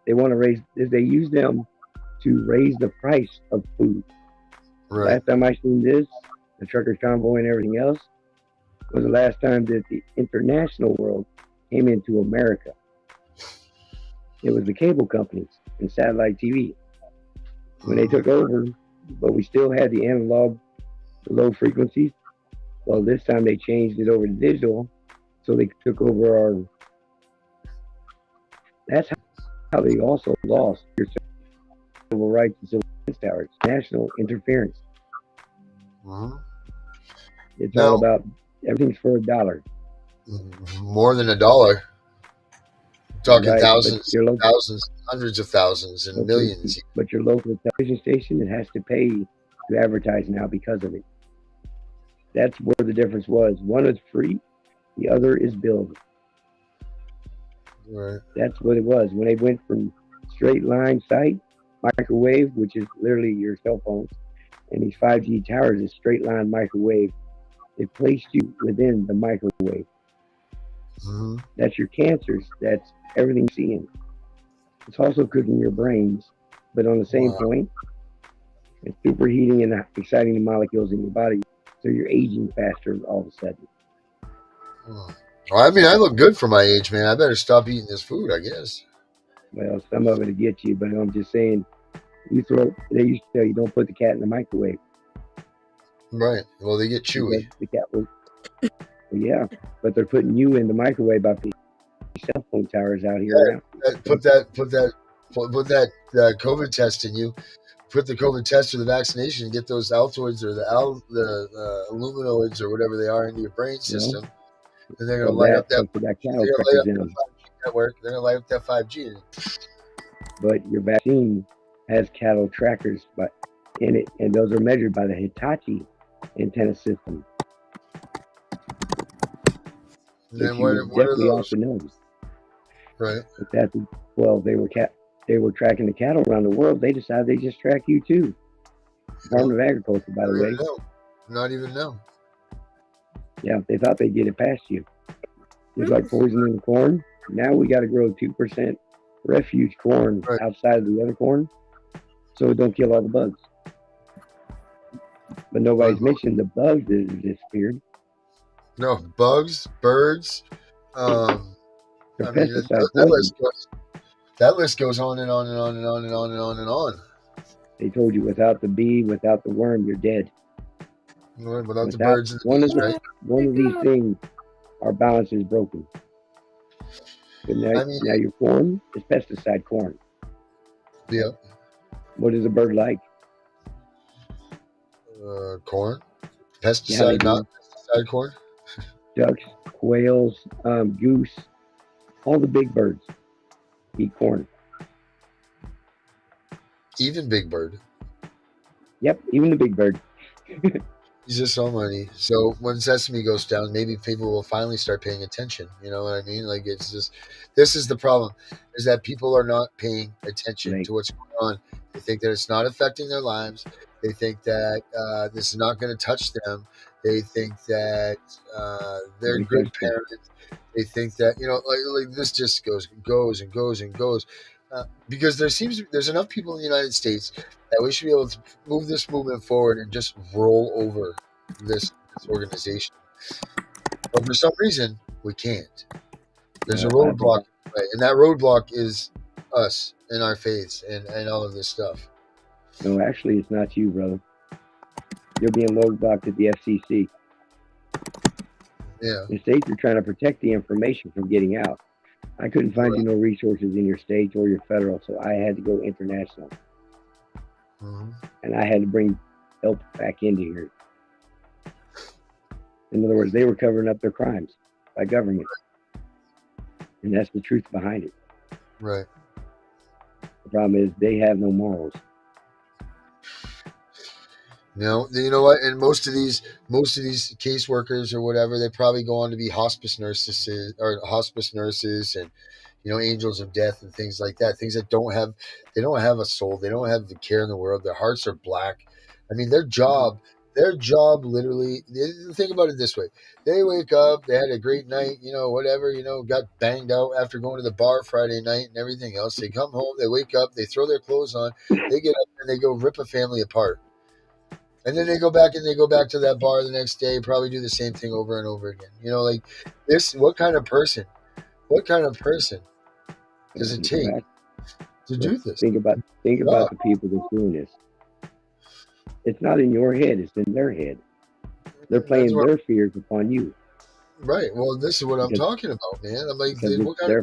They want to they use them to raise the price of food. Right. Last time I seen this, the truckers convoy and everything else, was the last time that the international world came into America. It was the cable companies and satellite TV. When they took over, but we still had the analog, the low frequencies. Well, this time they changed it over to digital, so they took over our. That's how they also lost your civil rights and civil defense towers. National interference. Mhm. It's Now, all about everything's for $1. more than $1. Talking Right, thousands, thousands, hundreds of thousands, and millions. but your local television station, it has to pay to advertise now because of it. That's where the difference was. One is free, the other is billed. Right. That's what it was. When they went from straight line site, microwave, which is literally your cell phones, and these 5G towers is straight line microwave. It placed you within the microwave. Mm-hmm. That's your cancers. That's everything you're seeing. It's also cooking your brains, but on the same point, it's superheating and exciting the molecules in your body, so you're aging faster all of a sudden. Well, I mean, I look good for my age, man. I better stop eating this food, I guess. Well, some of it will get you, but I'm just saying, they used to tell you don't put the cat in the microwave. Right. Well, they get chewy. The cat was, well, yeah, but they're putting you in the microwave by putting cell phone towers out here around. Put that COVID test in you. Put the COVID test or the vaccination and get those Altoids or the aluminoids or whatever they are into your brain system. And they're going to light up that. They're going to light up that 5G network. They're going to light up that 5G. But your vaccine has cattle trackers in it, and those are measured by the Hitachi antenna system. And then what are those? Right. But they were tracking the cattle around the world. They decided they just track you too. Department of Agriculture, by the way. Not even know. Yeah, they thought they'd get it past you. Just like poisoning corn. Now we got to grow 2% refuge corn outside of the other corn, so it don't kill all the bugs. But nobody's mentioned the bugs that have disappeared. No, bugs, birds. I mean, that list goes on and on and on and on and on and on and on. They told you without the bee, without the worm, you're dead. Without the birds and the bees, right? One of these things, our balance is broken. But now your corn is pesticide corn. Yeah. What is a bird like? Corn. Pesticide, not pesticide corn. Ducks, quails, goose, all the big birds eat corn. Even Big Bird. Yep, even the big bird. He's just so money. So when Sesame goes down, maybe people will finally start paying attention. You know what I mean? Like, it's just, this is the problem, is that people are not paying attention to what's going on. They think that it's not affecting their lives. They think that this is not going to touch them. They think that they're good parents. They think that, like this just goes and goes and goes. Because there's enough people in the United States that we should be able to move this movement forward and just roll over this organization. But for some reason, we can't. There's a roadblock, and that roadblock is us in our faiths and all of this stuff. No, actually, it's not you, brother. You're being roadblocked at the FCC. Yeah. The states are trying to protect the information from getting out. I couldn't find you no resources in your state or your federal, so I had to go international. And I had to bring help back into here. In other words, they were covering up their crimes by government. And that's the truth behind it. Right. The problem is they have no morals. You know what? And most of these caseworkers or whatever, they probably go on to be hospice nurses and angels of death and things like that. Things that don't have a soul. They don't have the care in the world. Their hearts are black. I mean, their job literally. Think about it this way: they wake up, they had a great night, whatever, got banged out after going to the bar Friday night and everything else. They come home, they wake up, they throw their clothes on, they get up and they go rip a family apart. And then they go back to that bar the next day, probably do the same thing over and over again. Like this, what kind of person does it take to do this? Think about the people that's doing this. It's not in your head, it's in their head. They're playing their fears upon you. Right. Well, this is what I'm talking about, man. I'm like, what kind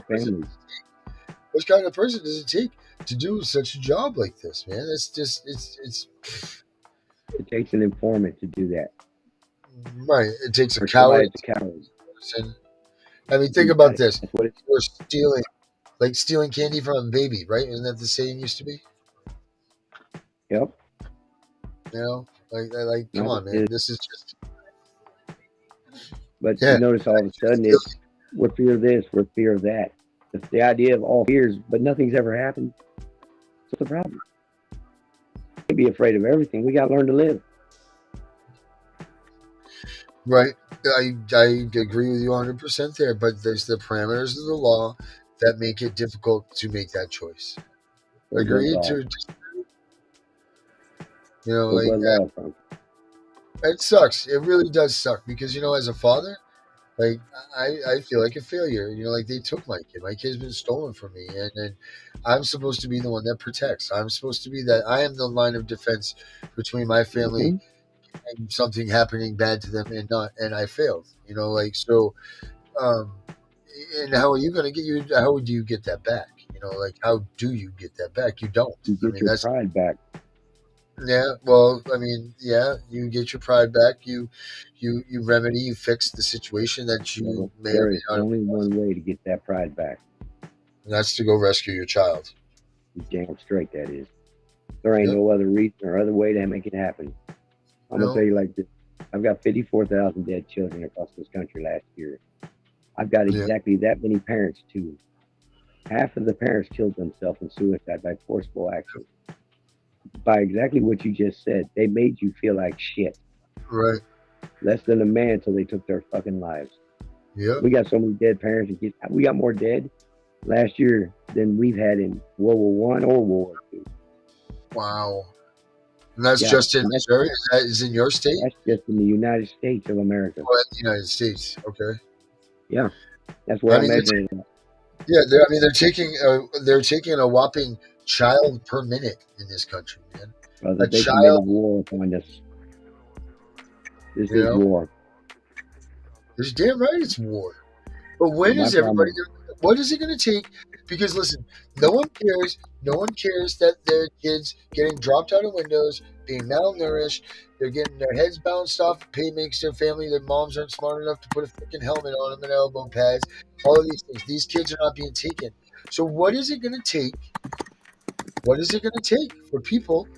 of person does it take to do such a job like this, man? It's just it takes an informant to do that. Right. It takes a coward. I mean, think about this. You're stealing candy from a baby, right? Isn't that the saying used to be? Yep. Come on, man. This is just. But you notice all of a sudden it's we're fear of this, we're fear of that. It's the idea of all fears, but nothing's ever happened. What's the problem? Can't be afraid of everything. We got to learn to live. Right. I agree with you 100% there, but there's the parameters of the law that make it difficult to make that choice. Agree to it sucks. It really does suck because as a father, I feel like a failure. They took my kid. My kid's been stolen from me, and I'm supposed to be the one that protects. I'm supposed to be that. I am the line of defense between my family and something happening bad to them, and I failed. So. And how are you going to get how do you get that back? How do you get that back? You don't. You get your pride back. Yeah. Well, I mean, yeah, you get your pride back. You remedy, you fix the situation that you may There is only one way to get that pride back. And that's to go rescue your child. Damn straight that is. There ain't no other reason or other way to make it happen. I'm going to tell you like this. I've got 54,000 dead children across this country last year. I've got exactly that many parents, too. Half of the parents killed themselves in suicide by forcible action. By exactly what you just said. They made you feel like shit. Right. Less than a man until they took their fucking lives. Yeah. We got so many dead parents and kids. We got more dead last year than we've had in World War I or World War II. Wow. And that's just in Missouri? That is in your state? That's just in the United States of America. Oh, in the United States. Okay. Yeah. That's what I'm measuring. Yeah, they're taking a whopping child per minute in this country, man. Brother, they committed war upon us. This is war. It's damn right it's war. But when is everybody what is it going to take? Because listen, no one cares that their kids getting dropped out of windows, being malnourished, they're getting their heads bounced off, pay makes their family, their moms aren't smart enough to put a freaking helmet on them and elbow pads, all of these things. These kids are not being taken. So what is it going to take? What is it going to take for people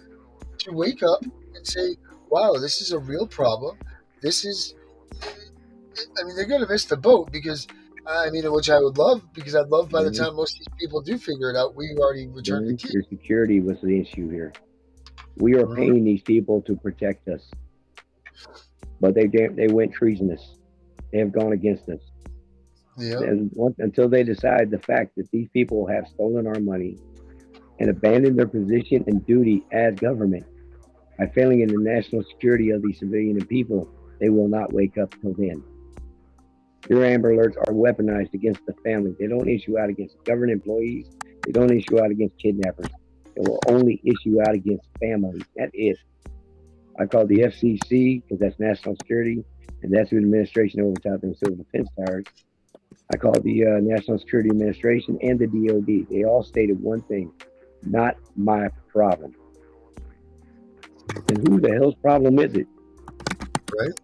to wake up and say, wow, this is a real problem. They're going to miss the boat because, which I would love, because I'd love by the time most of these people do figure it out, we've already returned the kids. Your security was the issue here. We are paying these people to protect us. But they went treasonous. They have gone against us. Yeah. And until they decide the fact that these people have stolen our money and abandoned their position and duty as government by failing in the national security of the civilian and people, they will not wake up till then. Your Amber Alerts are weaponized against the family. They don't issue out against government employees. They don't issue out against kidnappers. They will only issue out against families. That's it. I call the FCC because that's national security, and that's who the administration oversaw them civil defense powers. I call the National Security Administration and the DoD. They all stated one thing: not my problem. And who the hell's problem is it? Right.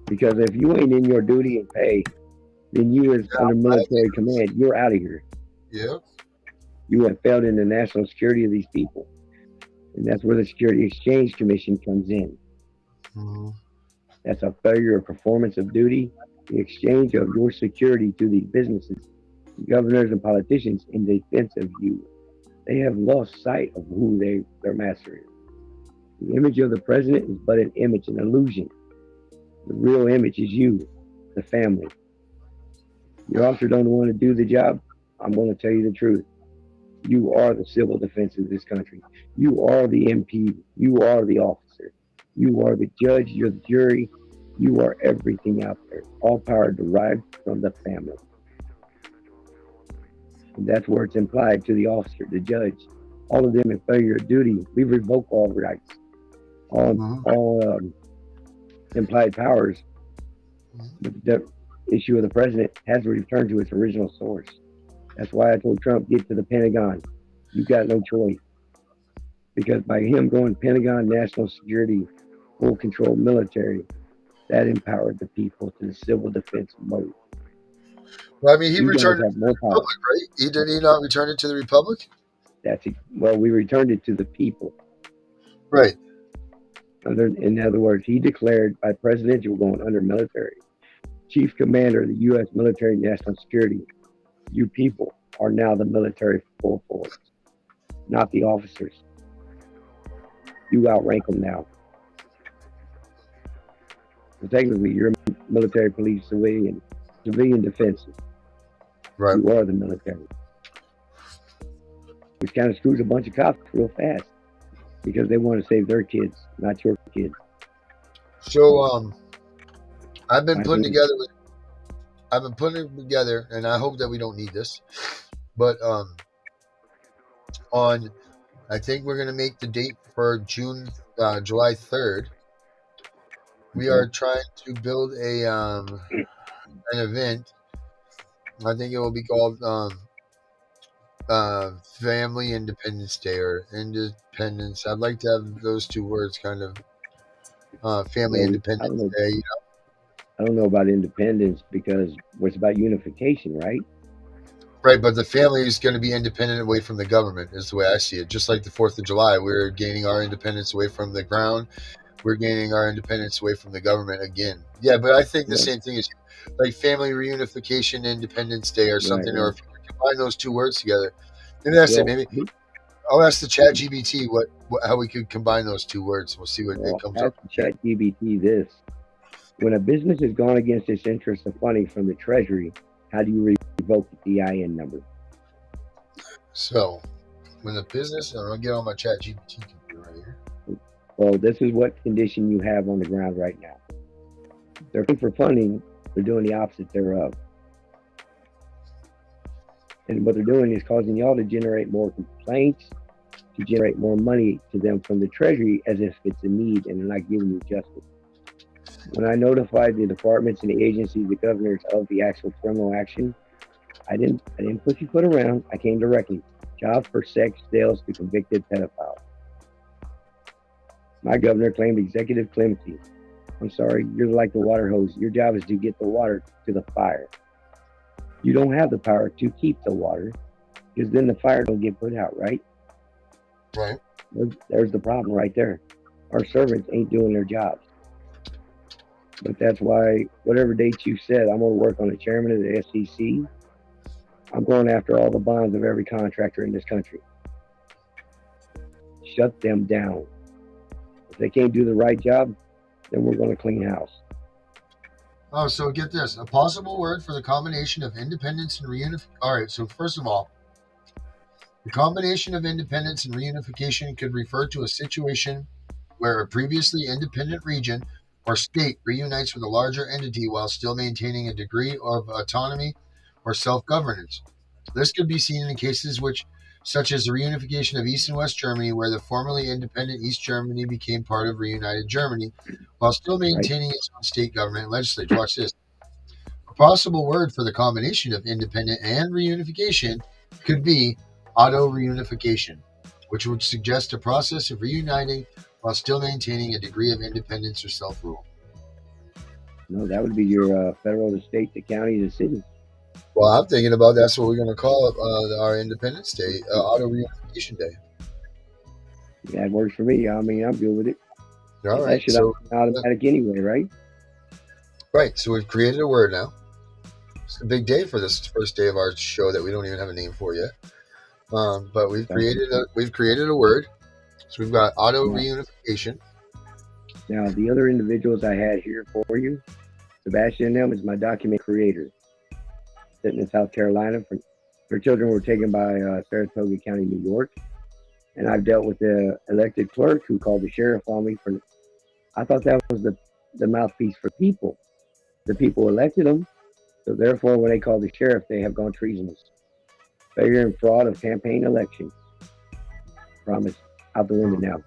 Because if you ain't in your duty and pay, then you as under military command, you're out of here. Yeah. You have failed in the national security of these people. And that's where the Security Exchange Commission comes in. Mm-hmm. That's a failure of performance of duty, the exchange of your security to these businesses, governors and politicians in defense of you. They have lost sight of who their master is. The image of the president is but an image, an illusion. The real image is you, the family. Your officer don't want to do the job. I'm going to tell you the truth. You are the civil defense of this country. You are the MP. You are the officer. You are the judge. You're the jury. You are everything out there. All power derived from the family. And that's where it's implied to the officer, the judge. All of them in failure of duty. We revoke all rights, all implied powers. But the issue of the president has returned to its original source. That's why I told Trump, get to the Pentagon. You got no choice. Because by him going Pentagon, national security, full control military, that empowered the people to the civil defense mode. Well, I mean, he returned it to the Republic, right? Did he not return it to the Republic? Well, we returned it to the people. Right. In other words, he declared by presidential going under military. Chief Commander of the U.S. Military National Security. You people are now the military full force, not the officers. You outrank them now. So technically, you're military, police, civilian defenses. Right. You are the military. Which kind of screws a bunch of cops real fast because they want to save their kids, not your kids. So, I've been putting it together, and I hope that we don't need this. But I think we're gonna make the date for July 3rd. We are trying to build an event. I think it will be called Family Independence Day or Independence. I'd like to have those two words kind of Family Independence Day. You know? I don't know about independence because it's about unification, right? Right, but the family is going to be independent away from the government is the way I see it. Just like the 4th of July, we're gaining our independence away from the ground. We're gaining our independence away from the government again. Yeah, but I think the same thing is like Family Reunification Independence Day or something, or if you combine those two words together. Maybe that's it. Maybe I'll ask the ChatGPT how we could combine those two words. We'll see what it comes up with. ChatGPT this. When a business has gone against its interest of funding from the Treasury, how do you revoke the EIN number? So, when the business, I'm going to get on my ChatGPT computer right here. Well, this is what condition you have on the ground right now. They're looking for funding. They're doing the opposite thereof. And what they're doing is causing y'all to generate more complaints, to generate more money to them from the Treasury as if it's a need and they're not giving you justice. When I notified the departments and the agencies, the governors of the actual criminal action, I didn't pussyfoot around. I came directly. Job for sex sales to convicted pedophiles. My governor claimed executive clemency. I'm sorry, you're like the water hose. Your job is to get the water to the fire. You don't have the power to keep the water because then the fire don't get put out, right? Right. There's the problem right there. Our servants ain't doing their jobs. But that's why, whatever date you said, I'm going to work on the chairman of the SEC. I'm going after all the bonds of every contractor in this country. Shut them down. If they can't do the right job, then we're going to clean house. Oh, so get this. A possible word for the combination of independence and reunification. All right, so first of all, the combination of independence and reunification could refer to a situation where a previously independent region or state reunites with a larger entity while still maintaining a degree of autonomy or self-governance. This could be seen in cases such as the reunification of East and West Germany, where the formerly independent East Germany became part of reunited Germany, while still maintaining its own state government and legislature. Watch this. A possible word for the combination of independent and reunification could be auto-reunification, which would suggest a process of reuniting while still maintaining a degree of independence or self-rule. No, that would be your federal, the state, the county, the city. Well, I'm thinking about that's what we're going to call our Independence Day, auto-reunification day. That works for me. I mean, I'm good with it. All right. That should be automatic anyway, right? Right. So we've created a word now. It's a big day for this first day of our show that we don't even have a name for yet. But we've created a word. So we've got auto-reunification. Now, the other individuals I had here for you, Sebastian and them is my document creator, sitting in South Carolina. Their children were taken by Saratoga County, New York. And I've dealt with the elected clerk who called the sheriff on me I thought that was the mouthpiece for people. The people elected them. So therefore, when they call the sheriff, they have gone treasonous. Failure and fraud of campaign election. Promise out the window now.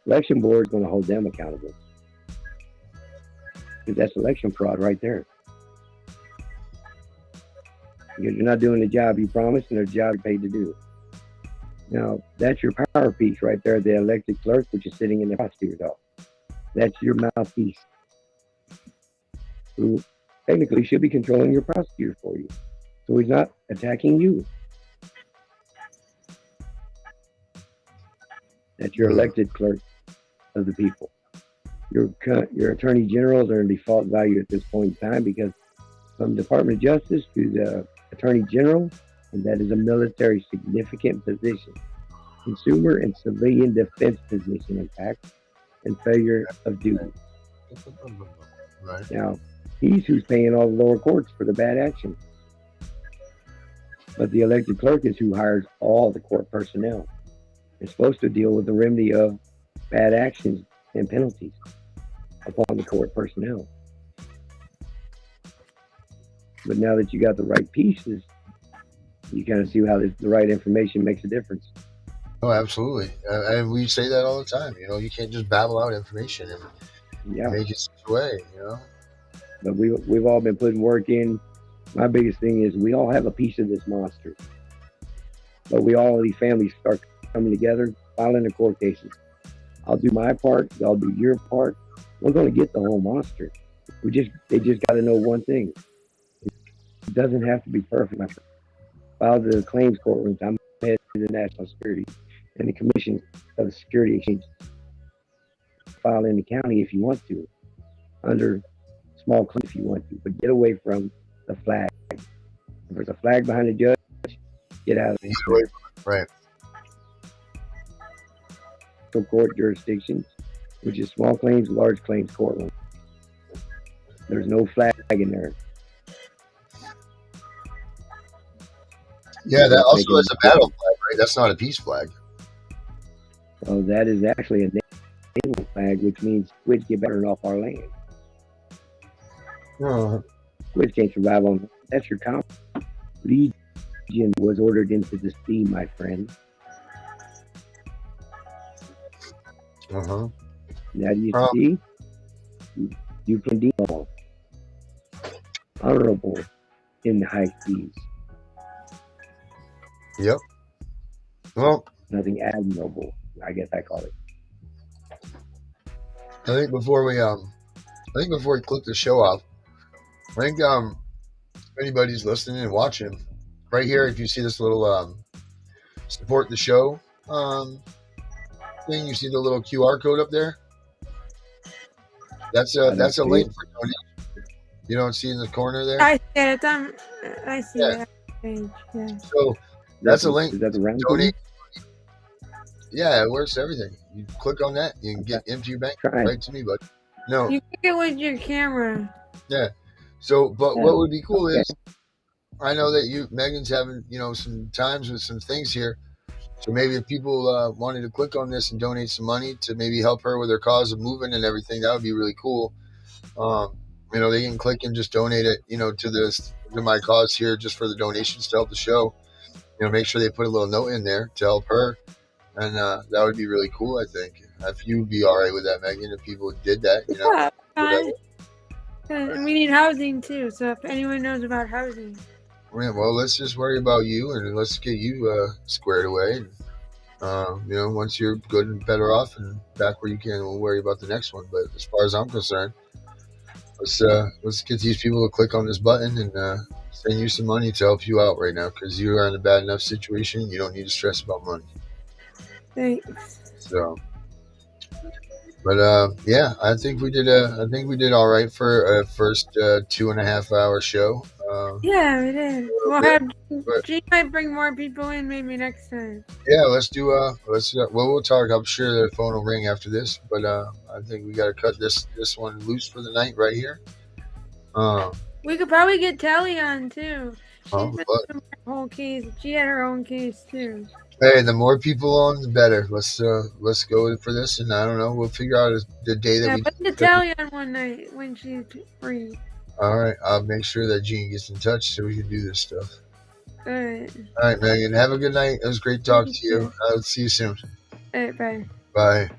Election board is going to hold them accountable. Because that's election fraud right there. Because you're not doing the job you promised and the job you're paid to do. Now, that's your power piece right there, the elected clerk, which is sitting in the prosecutor's office. That's your mouthpiece, who technically should be controlling your prosecutor for you. So he's not attacking you. That's your elected clerk of the people. Your attorney generals are in default value at this point in time because from the Department of Justice to the attorney general, and that is a military significant position, consumer and civilian defense position, in fact, and failure of duty. Right. Now, he's who's paying all the lower courts for the bad action. But the elected clerk is who hires all the court personnel. It's supposed to deal with the remedy of bad actions and penalties upon the court personnel. But now that you got the right pieces, you kind of see how the right information makes a difference. Oh, absolutely. And we say that all the time. You can't just babble out information and make it such a way, But we've all been putting work in. My biggest thing is we all have a piece of this monster. But these families start coming together, filing the court cases. I'll do my part, y'all do your part. We're going to get the whole monster. They just got to know one thing. It doesn't have to be perfect. File the claims courtrooms. I'm head of the National Security and the Commission of the Security Exchange. File in the county if you want to, under small claims if you want to, but get away from the flag. If there's a flag behind the judge, get out of it. Right. Court jurisdictions, which is small claims, large claims courtroom. There's no flag in there. Yeah, that also is a battle flag, right? That's not a peace flag. Well, that is actually a naval flag, which means squids get better off our land. Squids can't survive on. That's your comp. Legion was ordered into the sea, my friend. Uh-huh. Now you see, you can be honorable in the high seas. Yep. Well, nothing admirable, I guess I call it. I think before we click the show off, I think if anybody's listening and watching, right here, if you see this little support the show thing, you see the little QR code up there. That's a link for donation. You don't see in the corner there? I see it. I see that page. Yeah. So that's a link. Is that the round donate? Yeah, it works everything. You click on that, you can get into your bank right to me, bud. No. You click it with your camera. Yeah. So, but what would be cool is, I know that Megan's having, some times with some things here. So maybe if people wanted to click on this and donate some money to maybe help her with her cause of moving and everything, that would be really cool. And they can click and just donate it, to my cause here, just for the donations to help the show. Make sure they put a little note in there to help her, and that would be really cool. I think if you'd be all right with that, Megan, if people did that, Yeah, fine. whatever. And we need housing too, so if anyone knows about housing. Yeah, well, let's just worry about you, and let's get you squared away. And, once you're good and better off and back where you can, we'll worry about the next one. But as far as I'm concerned, let's get these people to click on this button and send you some money to help you out right now, because you are in a bad enough situation. You don't need to stress about money. Thanks. So, but yeah, I think we did all right for a first 2.5 hour show. Yeah, we did. G might bring more people in maybe next time. Yeah, let's do. We'll talk. I'm sure the phone will ring after this, but I think we got to cut this one loose for the night right here. We could probably get Telly on too. She's Oh, been but- doing my whole case. She had her own case too. Hey, the more people on, the better. Let's go for this, and I don't know. We'll figure out the day that Yeah, we. put the Telly on one night when she's free. All right, I'll make sure that Gene gets in touch so we can do this stuff. All right. All right, Megan. Have a good night. It was great talking to you. I'll see you soon. All right, bye. Bye.